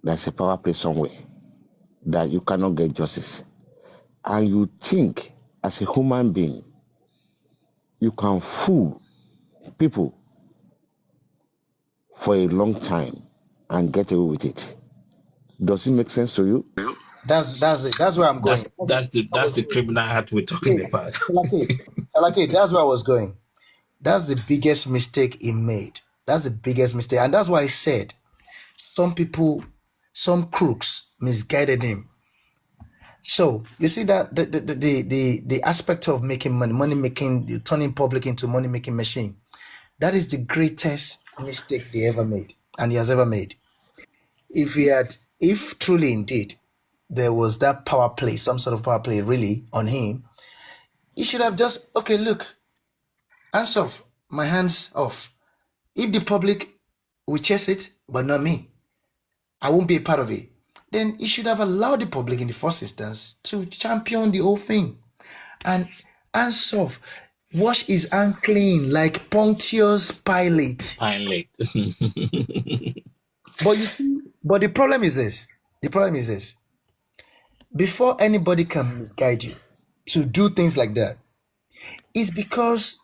there's a power play somewhere that you cannot get justice, and you think as a human being you can fool people for a long time and get away with it, does it make sense to you? That's it. That's where I'm going. That's the criminal act we're talking about. Salake, that's where I was going. That's the biggest mistake he made. That's the biggest mistake. And that's why I said some people, some crooks misguided him. So you see that the aspect of making money making, turning public into money making machine, that is the greatest mistake they ever made, and he has ever made. If truly indeed there was that power play, some sort of power play really on him, he should have just, okay, look, hands off, my hands off. If the public will chase it, but not me, I won't be a part of it, then he should have allowed the public in the first instance to champion the whole thing. And hands off, wash his hand clean like Pontius Pilate. But you see, but the problem is this. Before anybody can misguide you to do things like that, it's because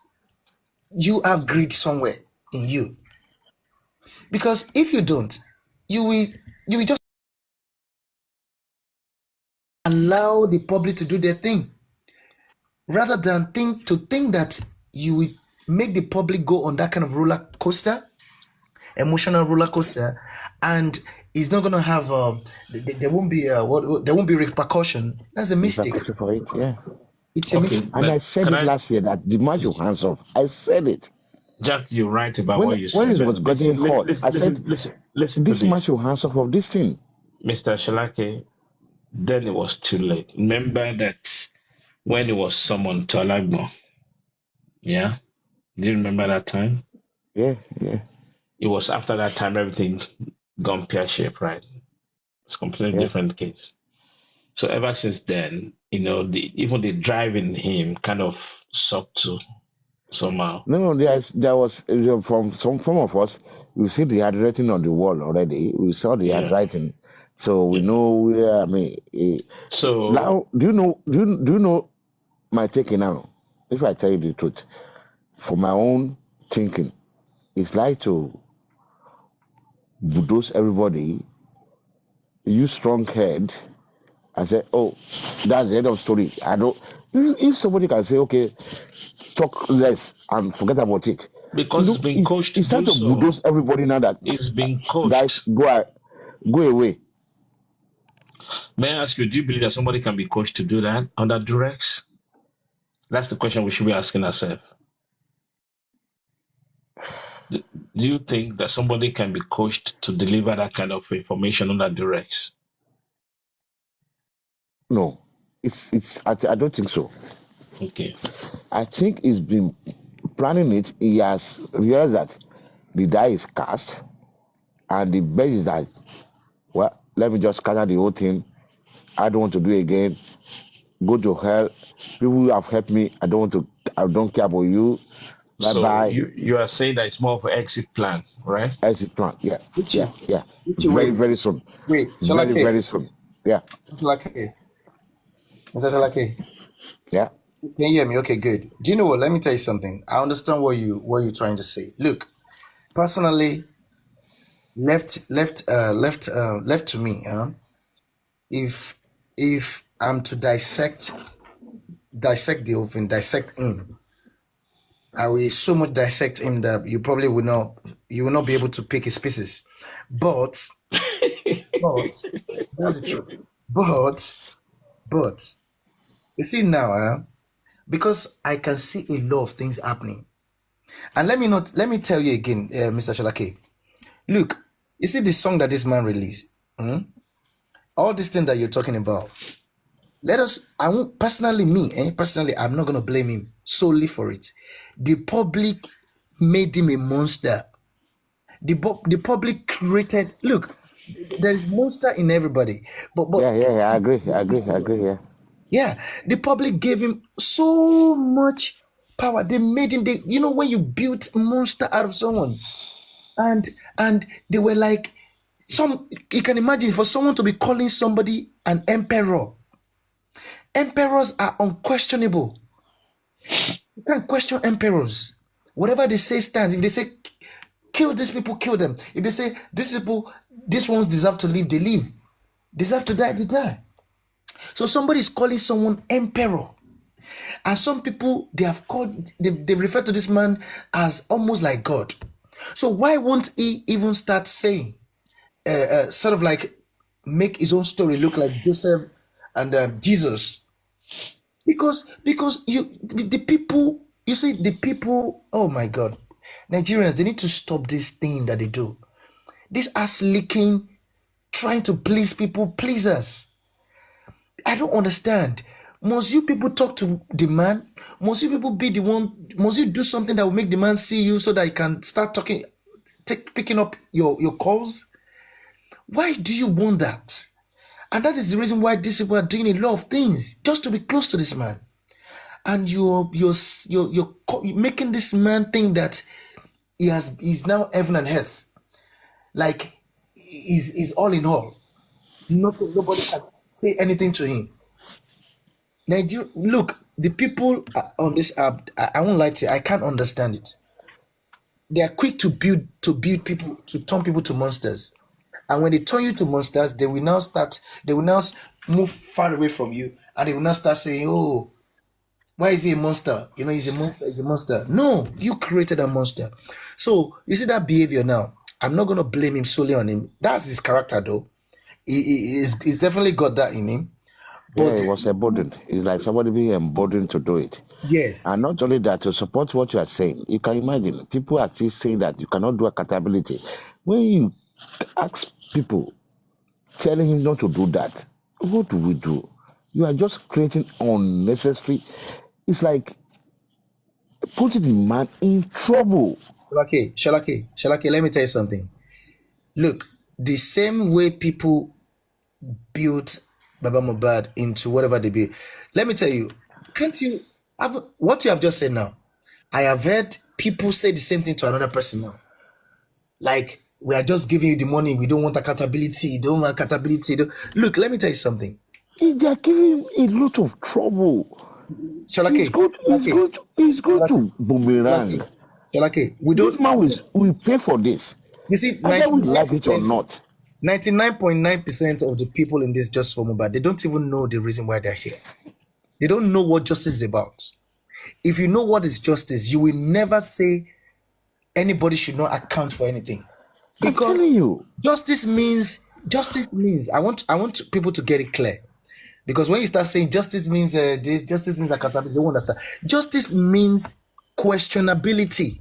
you have greed somewhere in you. Because if you don't, you will just allow the public to do their thing, rather than think that you will make the public go on that kind of roller coaster, emotional roller coaster, and it's not going to have there won't be there won't be repercussion. That's a mistake. For it, yeah. It's a mistake. And I said it last year that the match your hands off. I said it. Jack, you're right about what you said. When it was getting hot, I said, listen this match your hands off of this thing. Mr. Shalake, then it was too late. Remember that when it was summoned to Alagmo, yeah? Do you remember that time? Yeah. It was after that time everything gone pear-shaped, right? It's a completely different case. So ever since then, even the drive in him kind of sucked to somehow. No, there was from some of us, we see the handwriting on the wall already. We saw the handwriting, so we know where. I mean, so now, do you know my taking now? If I tell you the truth, for my own thinking, it's like to bulldoze everybody, use strong head, and say, "Oh, that's the end of story." I don't. If somebody can say, "Okay, talk less and forget about it," because it's been coached. It's time to bulldoze everybody now that it's been coached. Guys, go away. May I ask you, do you believe that somebody can be coached to do that under duress? That's the question we should be asking ourselves. Do, do you think that somebody can be coached to deliver that kind of information under duress? No, I don't think so. Okay. I think he's been planning it. He has realized that the die is cast, and the best is that, well, let me just scatter the whole thing. I don't want to do it again. Go to hell. People who have helped me, I don't care about you. Bye So bye. you are saying that it's more of an exit plan, right? Exit plan. Yeah, yeah, Richie, yeah. Richie, Very, wait, very soon. wait, Very, Shalake, very soon. Yeah, Shalake, Mr. Shalake. yeah. Can you hear me? Okay, good. Do you know what? Let me tell you something. I understand what you're trying to say. Look, personally, left to me, if I'm to dissect the oven, dissect him, I will so much dissect him that you will not be able to pick his pieces. But but that's the truth. But but you see now, because I can see a lot of things happening. And let me tell you again, Mr. Shalake. Look, you see the song that this man released. All these things that you're talking about. Let us. I won't personally me. Personally, I'm not gonna blame him solely for it. The public made him a monster. The public created. Look, there is monster in everybody. But Yeah. I agree. Yeah. yeah, the public gave him so much power. They made him. You know, when you build monster out of someone, and they were like some. You can imagine for someone to be calling somebody an emperor. Emperors are unquestionable. You can't question emperors. Whatever they say stands. If they say kill these people, kill them. If they say these people, these ones deserve to live, they live. Deserve to die, they die. So somebody is calling someone emperor. And some people they've referred to this man as almost like God. So why won't he even start saying, sort of like make his own story look like Joseph and Jesus? Because the people, you see, the people, oh my God, Nigerians, they need to stop this thing that they do. This ass licking, trying to please people, pleasers. I don't understand. Must you people talk to the man? Must you people be the one? Must you do something that will make the man see you so that he can start talking, picking up your calls? Why do you want that? And that is the reason why these people are doing a lot of things just to be close to this man. And you're making this man think that he's now heaven and earth, like he's all in all. Nobody can say anything to him. Nigeria, look, the people on this app, I won't lie to you, I can't understand it. They are quick to build people, to turn people to monsters. And when they turn you to monsters, they will now move far away from you, and they will now start saying, "Oh, why is he a monster? You know, he's a monster, he's a monster." No, you created a monster. So you see that behavior now. I'm not gonna blame him solely on him. That's his character though. He's definitely got that in him. Yeah, But it was emboldened. It's like somebody being emboldened to do it. yes, And not only that, to support what you are saying, you can imagine people are still saying that you cannot do accountability. When you ask people, telling him not to do that, what do we do? You are just creating unnecessary. It's like putting the man in trouble. Shalake, let me tell you something. Look, the same way people built Baba Mohbad into whatever they be. Let me tell you, can't you have what you have just said now? I have heard people say the same thing to another person now. Like, we are just giving you the money, we don't want accountability, you don't want accountability. Look, let me tell you something. They are giving him a lot of trouble. It's Shalake, good. It's Shalake, good. It's good Shalake, to boomerang. Shalake, Shalake. We This don't man listen. will pay for this, You see, either we like it or not. 99.9% of the people in this just for Mohbad, they don't even know the reason why they're here. They don't know what justice is about. If you know what is justice, you will never say anybody should not account for anything. I'm Because telling you. justice means justice means I want people to get it clear. Because when you start saying justice means this, justice means accountability, they won't understand. Justice means questionability.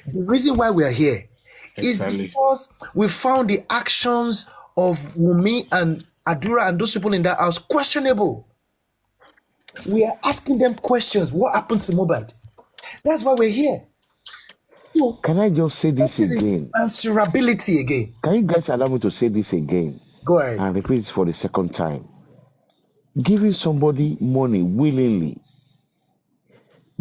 The reason why we are here is Exactly. because we found the actions of Wumi and Adura and those people in that house questionable. We are asking them questions. What happened to Mohbad? That's why we're here. So Can I just say this justice is again? answerability again. Can you guys allow me to say this again Go ahead. and repeat it for the second time? Giving somebody money willingly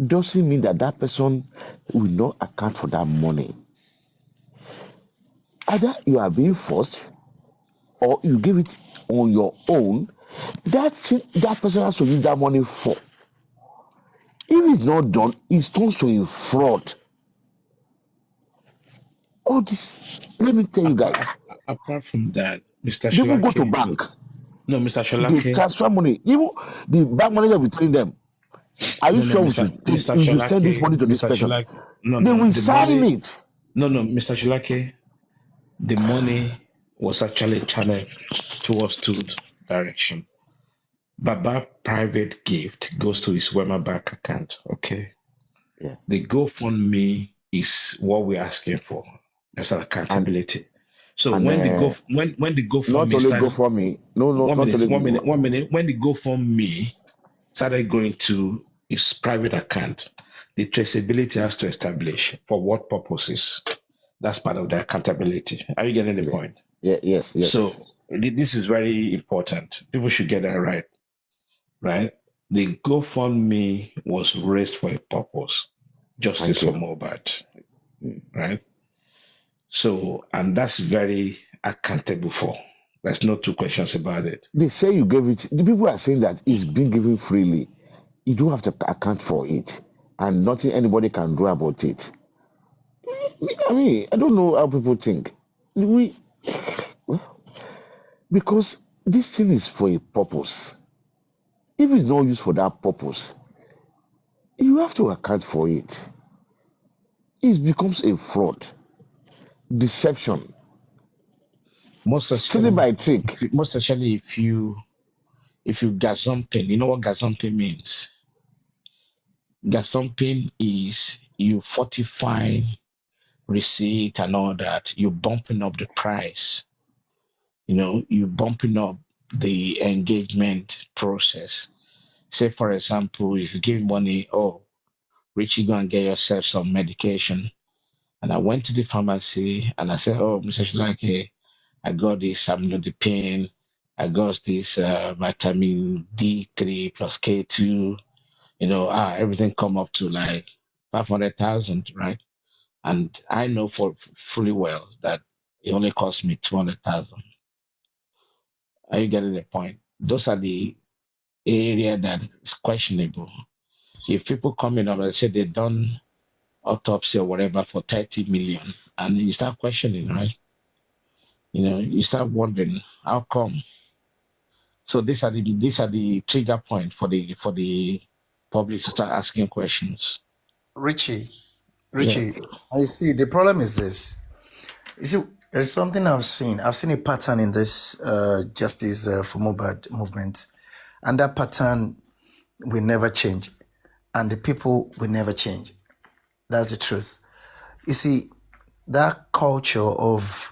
doesn't mean that that person will not account for that money. Either you are being forced or you give it on your own. That's it, that person has to use that money for. If it's not done, it turns to a fraud. All this, let me tell you guys, Apart from that, Mr. they will go to Shalake, bank, no, Mr. they Shalake, transfer money. Even the bank manager will tell them, are you no, sure Mr. we should send this Shalake, money to this Mr. person? Shalake, no, They no, will the sign money, it. no, Mr. Shalake, the money was actually channeled towards two direction. Baba private gift goes to his Wema bank account. Okay. Yeah. The GoFundMe is what we're asking for. That's an And accountability. So and when the not GoFundMe only go started, for me, no, not only one minute. When the GoFundMe started going to his private account, the traceability has to establish for what purposes. That's part of the accountability. Are you getting the yeah, point? yes. So this is very important. People should get that right. Right? The GoFundMe was raised for a purpose, Thank justice for you. Mohbad, Mm. right? So, and that's very accountable for. There's no two questions about it. They say you gave it. The people are saying that it's being given freely. You don't have to account for it, and nothing anybody can do about it. I mean, I don't know how people think. We because this thing is for a purpose. If it's not used for that purpose, you have to account for it. It becomes a fraud, deception, Most stealing especially, by trick. if you gazumping, you know what gazumping means? Gazumping is you fortify receipt and all that. You bumping up the price. You know, you bumping up the engagement process. Say, for example, if you give money, oh, Richie, go and get yourself some medication. And I went to the pharmacy and I said, oh, Mr. Shilake, I got this amlodipine. I got this vitamin D3 plus K2. You know, everything come up to like 500,000, right? And I know for fully well that it only cost me 200,000. Are you getting the point? Those are the area that is questionable. If people come in and say they done autopsy or whatever for 30 million, and you start questioning, right? You know, you start wondering how come. So these are the trigger point for the public to start asking questions. Richie, Yeah, Richie, I see the problem is this. You see, there's something I've seen. I've seen a pattern in this justice for Mohbad movement, and that pattern will never change, and the people will never change. That's the truth. You see, that culture of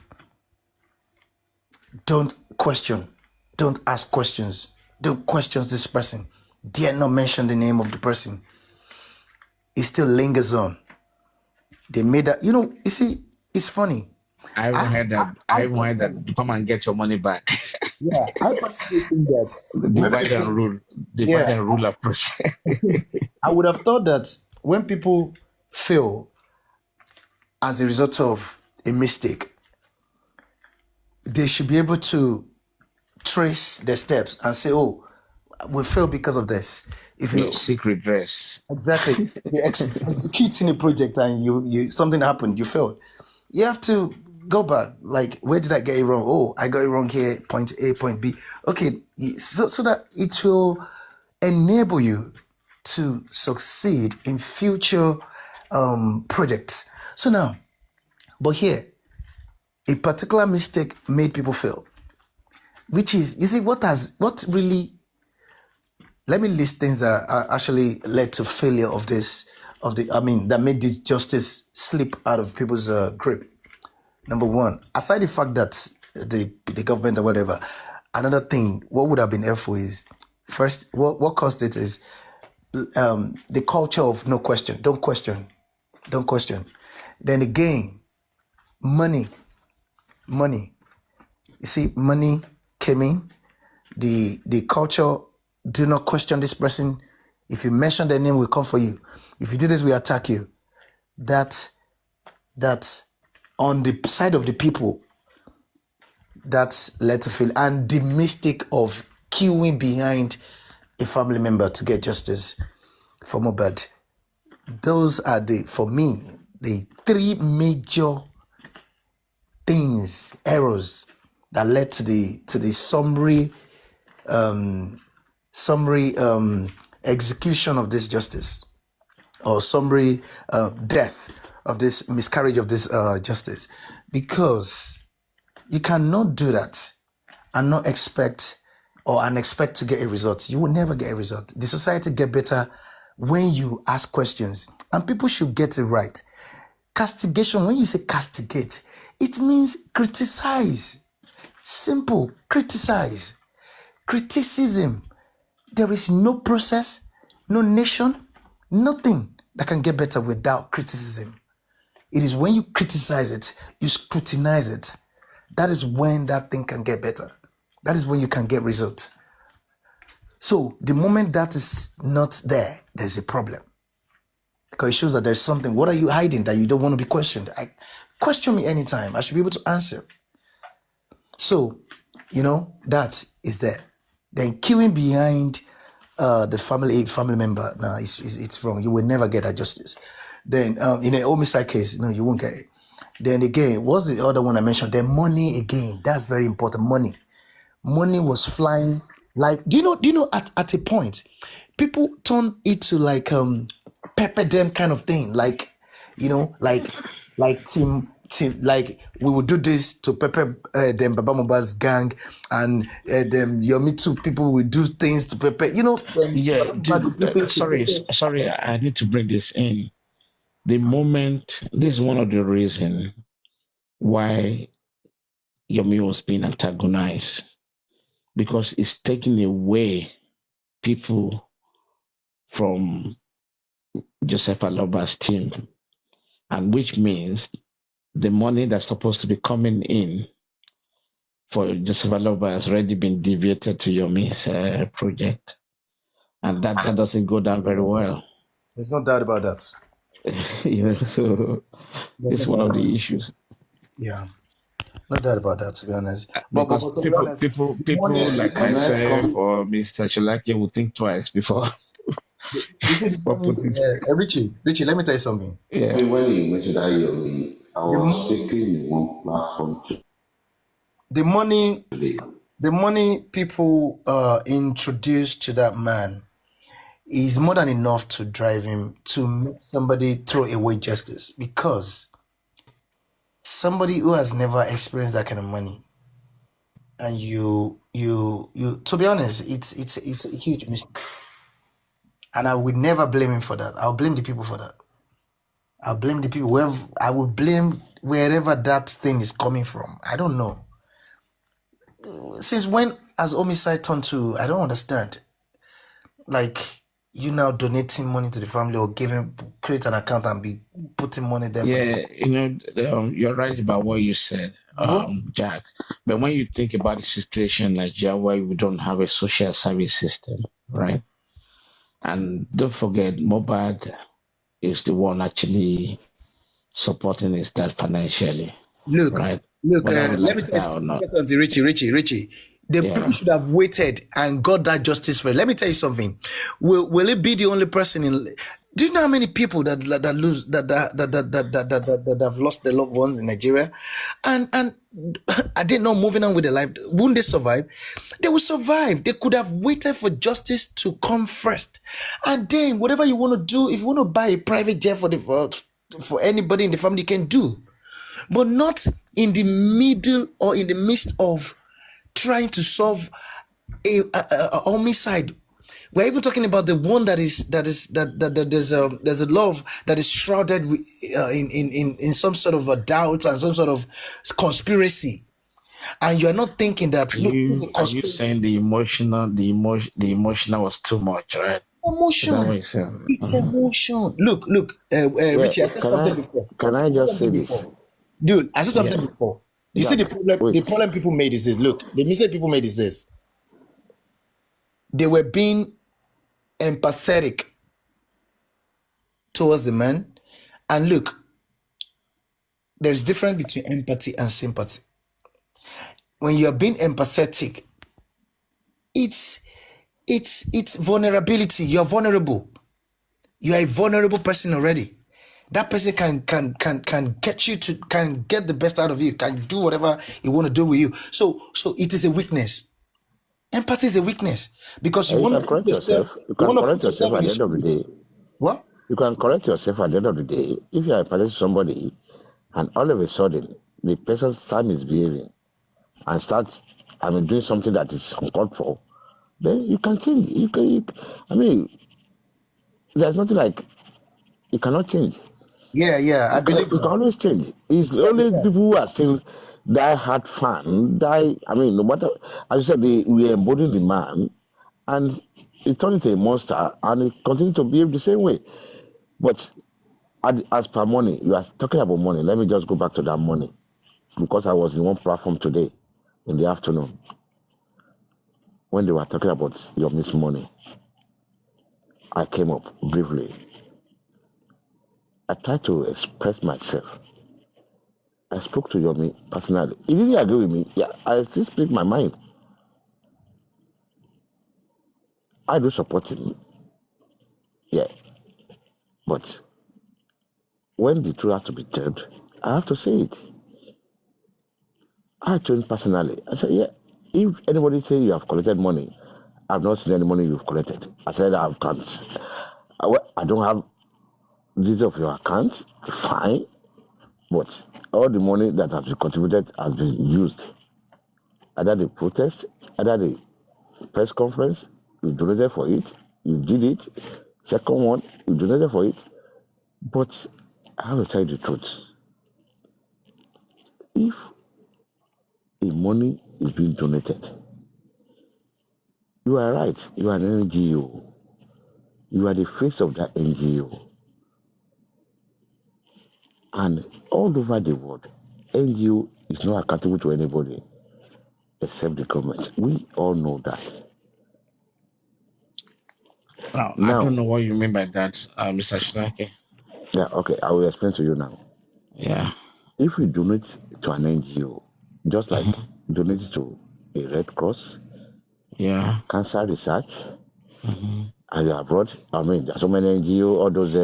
don't question, don't ask questions, don't question this person, dare not mention the name of the person, it still lingers on. They made that, you see, it's funny. I even I, heard that. I, I I even heard personally, that. Come and get your money back. yeah, I personally think that The when divide and people, rule, divide yeah, and rule approach. I would have thought that when people fail as a result of a mistake, they should be able to trace the steps and say, oh, we failed because of this. If you Seek redress. exactly you're executing a project and you something happened, you failed. You have to go back. Like, where did I get it wrong? Oh, I got it wrong here. Point A, point B. Okay, so that it will enable you to succeed in future projects. So now, but here, a particular mistake made people fail, which is, you see, what really, let me list things that are actually led to failure that made the justice slip out of people's grip. Number one, aside the fact that the government or whatever, another thing, what would have been helpful is, first, what caused it is the culture of no question, don't question. Then again, money. You see, money came in. The culture, do not question this person. If you mention their name, we'll come for you. If you do this, we attack you. That's on the side of the people, that's led to fail. And the mistake of queuing behind a family member to get justice for Mohbad. Those are for me, the three major errors that led to the summary execution of this justice, or summary death of this miscarriage of this justice. Because you cannot do that and not expect to get a result. You will never get a result. The society get better when you ask questions, and people should get it right. Castigation, when you say castigate, it means criticize. Simple, criticize. Criticism. There is no process, no nation, nothing that can get better without criticism. It is when you criticize it, you scrutinize it. That is when that thing can get better. That is when you can get results. So the moment that is not there, there's a problem. Because it shows that there's something. What are you hiding that you don't want to be questioned? Question me anytime. I should be able to answer. So, that is there. Then queuing behind the family member, no, it's wrong. You will never get that justice. Then in a homicide case, no, you won't get it. Then again, what's the other one I mentioned? Then money again. That's very important. Money was flying. Like, do you know at a point, people turn it to like pepper them kind of thing. Like, like team, like we would do this to pepper them Baba Mohbad's gang, and them Yomi too. People will do things to pepper. Sorry, I need to bring this in. The moment, this is one of the reasons why Yomi was being antagonized, because it's taking away people from Joseph Aloba's team, and which means the money that's supposed to be coming in for Joseph Aloba has already been deviated to Yomi's project, and that doesn't go down very well. There's no doubt about that. So it's one of the issues. Yeah, no doubt about that, to be honest. Because people like myself or Mr. Shalaki will think twice before. You see, Richie, let me tell you something. Yeah. When you mentioned that, I was speaking in one platform to the money people introduced to that man is more than enough to drive him to make somebody throw away justice, because somebody who has never experienced that kind of money, and you to be honest, it's a huge mistake, and I would never blame him for that. I'll blame the people for that. I'll blame the people. I will blame wherever that thing is coming from. I don't know. Since when has homicide turned to, I don't understand. Like, you now donating money to the family or create an account and be putting money there. Yeah, you're right about what you said, Jack. But when you think about the situation in Nigeria where we don't have a social service system, right? And don't forget, Mohbad is the one actually supporting his dad financially. Right? Look, let me tell you something, Richie. People should have waited and got that justice for it. Let me tell you something. Will it be the only person in? Do you know how many people that have lost their loved ones in Nigeria, and are they not moving on with their life? Won't they survive? They will survive. They could have waited for justice to come first, and then whatever you want to do, if you want to buy a private jet for anybody in the family, you can do. But not in the middle or in the midst of trying to solve a homicide. We're even talking about the one that there's a love that is shrouded in some sort of a doubt and some sort of conspiracy, and you're not thinking that look, this is a Are you conspiracy. saying the emotional was too much, right? Is that what Emotion. you're saying? It's emotion. Look, Yeah, Richie, I said something before. can I I said just something say this? before. Dude, I said something Yeah. before. You see Jack, the wait. problem people made is this. Look, the mistake people made is this. They were being empathetic towards the man. And look, there's difference between empathy and sympathy. When you're being empathetic, it's vulnerability. You're vulnerable. You are a vulnerable person already. That person can get you to can get the best out of you, can do whatever he want to do with you. So it is a weakness. Empathy is a weakness because you You want can to put correct yourself, yourself. You you can want to correct put yourself yourself at in the the end of the shoe. day. What? You can correct yourself at the end of the day. If you are empathetic to somebody and all of a sudden the person starts misbehaving and starts, doing something that is uncalled for, then you can change. I mean, there's nothing like you cannot change. Yeah, I believe You can that. always change. It's You only can. people who are still die hard fan, no matter, as you said, we embody the man and he turned into a monster and he continued to behave the same way. But as per money, you are talking about money. Let me just go back to that money because I was in one platform today in the afternoon when they were talking about your miss money. I came up briefly. I tried to express myself. I spoke to Yomi personally. He didn't agree with me. Yeah, I still speak my mind. I do support him. Yeah, but when the truth has to be told, I have to say it. I told him personally. I said, yeah, if anybody say you have collected money, I've not seen any money you've collected. I said I can't. I don't have details of your account. Fine, but all the money that has been contributed has been used. Either the protest, either the press conference, you donated for it, you did it. Second one, you donated for it. But I have to tell you the truth. If a money is being donated, you are right. You are an NGO. You are the face of that NGO. And all over the world, NGO is not accountable to anybody except the government. We all know that. Well, I don't Now, know what you mean by that, Mr. Shinake. yeah, okay, I will explain to you now. Yeah. If you donate to an NGO, just like Hmm. donating to a Red Cross, Yeah. cancer research, Hmm. and you're abroad, there's so many NGO, all those,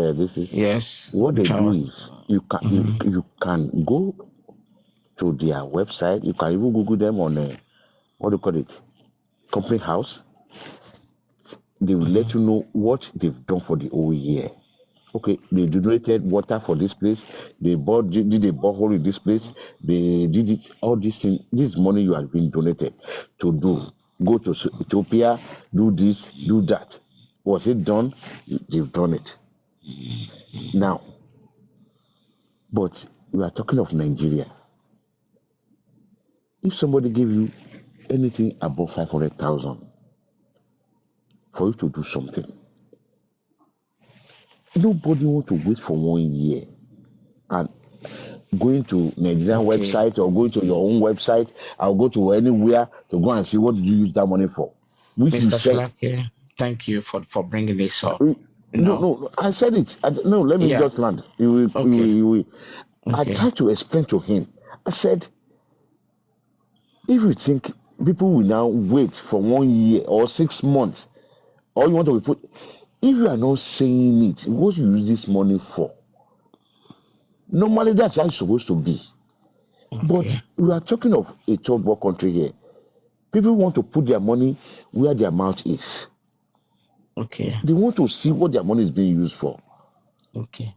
Yes. what they Which I do was. is you can Hmm. you can go to their website. You can even Google them on what do you call it, company house. They will Hmm. let you know what they've done for the whole year. Okay, they donated water for this place. They did a borehole in this place. They did it. All these things. This money you have been donated to do. Go to Ethiopia. Do this. Do that. Was it done? They've done it. Now, but we are talking of Nigeria. If somebody give you anything above 500,000 for you to do something, nobody want to wait for 1 year and going to Nigerian Okay. website or going to your own website. I'll go to anywhere to go and see what you use that money for. Which you Mr. said, Shinake, thank you for bringing this up. no, You know. no, I said it. No, let me Yeah. just land. You will, you will, Okay. you will. I Okay. tried to explain to him. I said, if you think people will now wait for 1 year or 6 months, or you want to put, if you are not saying it, what you use this money for? Normally, that's how it's supposed to be. But Okay. we are talking of a third world country here. People want to put their money where their mouth is. Okay. They want to see what their money is being used for. Okay.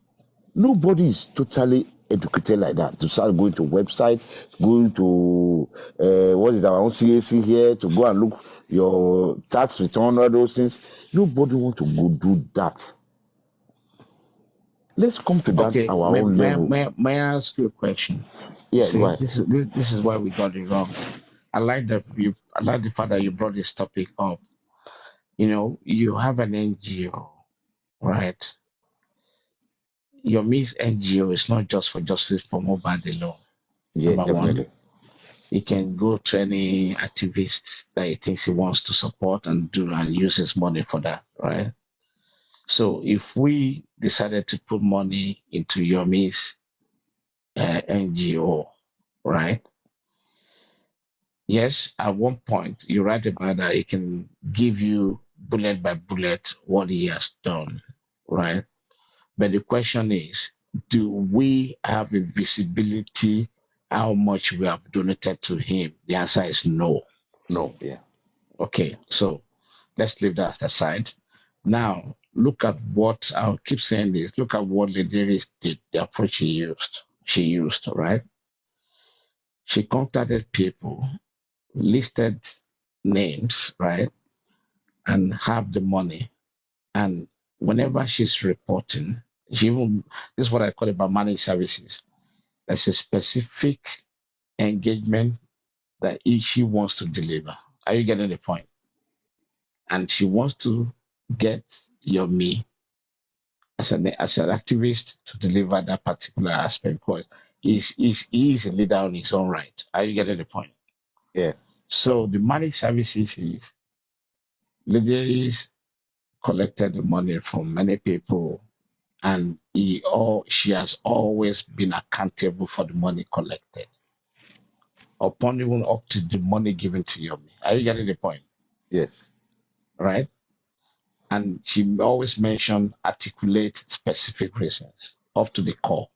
Nobody is totally educated like that to start going to website, going to what is our own CAC here to go and look your tax return, all those things. Nobody want to go do that. Let's come to that Okay, our own level. may I ask you a question? Yeah, go See, ahead. this is why we got it wrong. I like the fact that you brought this topic up. You know, you have an NGO, right? Your Miss NGO is not just for justice for Mohbad alone. Yeah, Number one, definitely. he can go to any activist that he thinks he wants to support and do and use his money for that, right? So if we decided to put money into Yomi's NGO, right? Yes, at one point you're right about that. It can give you bullet by bullet what he has done, right? But the question is, do we have a visibility how much we have donated to him? The answer is no. No, yeah. Okay, so let's leave that aside. Now, look at what I'll keep saying this. Look at what Lady did, the approach she used. She used, right? She contacted people, listed names, right? And have the money. And whenever she's reporting, she even this is what I call about managed services. There's a specific engagement that she wants to deliver. Are you getting the point? And she wants to get your me as an activist to deliver that particular aspect because he is a leader on his own right. Are you getting the point? Yeah. So the managed services is leaders collected the money from many people and she has always been accountable for the money collected upon even up to the money given to Yomi. Are you getting the point? Yes. Right? And she always mentioned articulate specific reasons up to the core.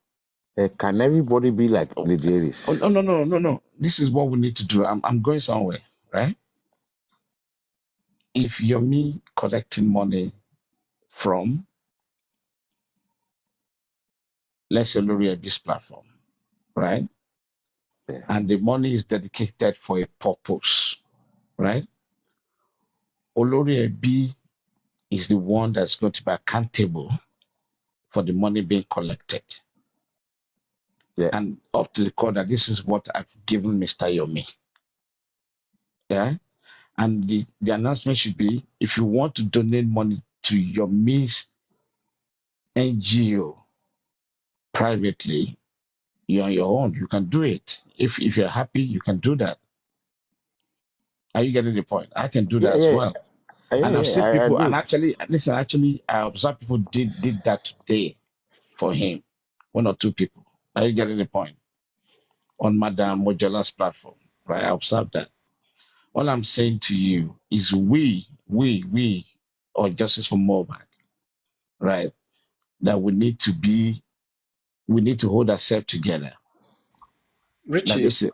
Can everybody be like Lady Oh, Iris? no. This is what we need to do. I'm going somewhere, right? If you're me collecting money from, let's say, Loria's platform, right? Yeah. And the money is dedicated for a purpose, right? Olori B is the one that's going to be accountable for the money being collected. Yeah. And up to the core that this is what I've given Mr. Yomi. Yeah. And the announcement should be if you want to donate money to your Miss NGO privately, you're on your own. You can do it. If you're happy, you can do that. Are you getting the point? I can do that Yeah, as yeah, well. yeah, And I've yeah. seen I people, and agree. actually, listen, I observed people did that today for him. One or two people. Are you getting the point? On Madame Mojola's platform, right? I observed that. All I'm saying to you is we, or Justice for Mohbad, right? That we need to hold ourselves together. That Richie, this is,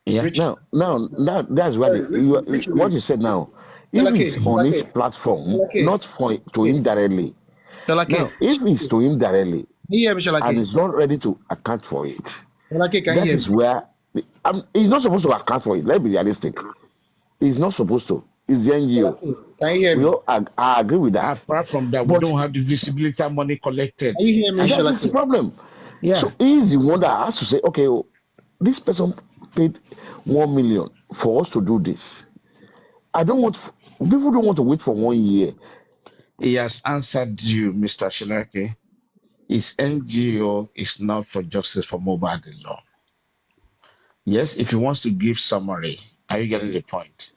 yeah. Richie, Now, that's where sorry, Richie, Richie, what wait. you said now. If Shalake, it's on his Shalake, platform, Shalake, not for to Shalake, him directly. Shalake. Now, if it's to him directly Can you hear me, and Shalake? he's not ready to account for it, Shalake, can you that hear is me? where he's not supposed to account for it. Let's be realistic. He's not supposed to. It's the NGO. Shalake, can you hear me? I agree with that. Apart from that, we But don't have the visibility of money collected. Can you hear me, I, that is the Shalake? problem. yeah. So he's the one that has to say, okay, oh, this person paid 1 million for us to do this. I don't want people don't want to wait for 1 year. He has answered you, Mr. Shinaki. His NGO is not for justice for Mohbad alone. Yes, if he wants to give summary, are you getting the point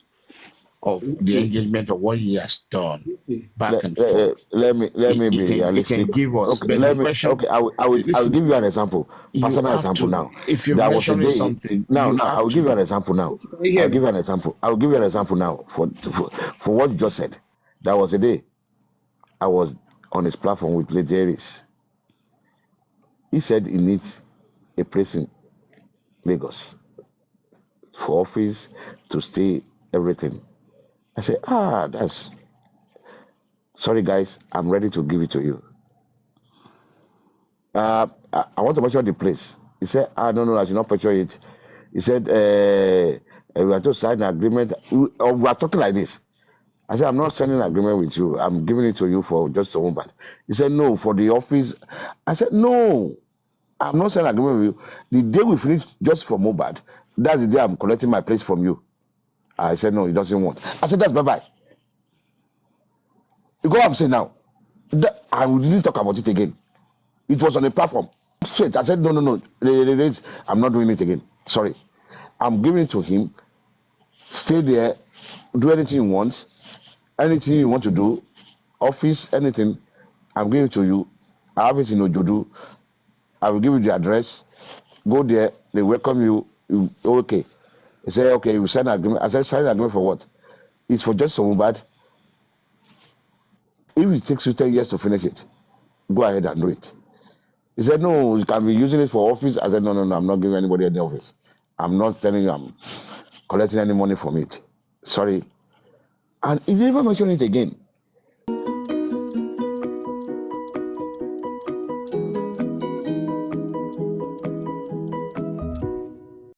of the Richie, engagement of what he has done Richie. back and forth? Let me be It can realistic. give us, Okay, but the question, I will listen, give you an example. you Personal have example to, now. if you're There was a mentioning day something, now you I have will give you to. an example now. Richie, can you hear me? I will give you an example now for what you just said. There was a day I was on his platform with Lady Aries. He said he needs a place in Lagos for office to stay, everything. I said, that's sorry guys, I'm ready to give it to you. I want to mention the place. He said, I don't know, I should not picture it. He said, we are to sign an agreement. We are talking like this. I said, I'm not signing an agreement with you. I'm giving it to you for just a moment. He said, no, for the office. I said, no, I'm not signing an agreement with you. The day we finish just for Mohbad, that's the day I'm collecting my place from you. I said, no, he doesn't want. I said, that's bye-bye. You go, I'm saying now. I didn't talk about it again. It was on a platform. Straight. I said, no. I'm not doing it again. Sorry. I'm giving it to him. Stay there. Do anything you want. Anything you want to do. Office, anything. I'm giving it to you. I have it in Ojodu. I will give you the address. Go there. They welcome you. Okay. They say, okay, you sign an agreement. I said, sign an agreement for what? It's for just so bad. If it takes you 10 years to finish it, go ahead and do it. He said, no, you can be using it for office. I said, no, I'm not giving anybody any office. I'm not telling you I'm collecting any money from it. Sorry. And he never mentioned it again.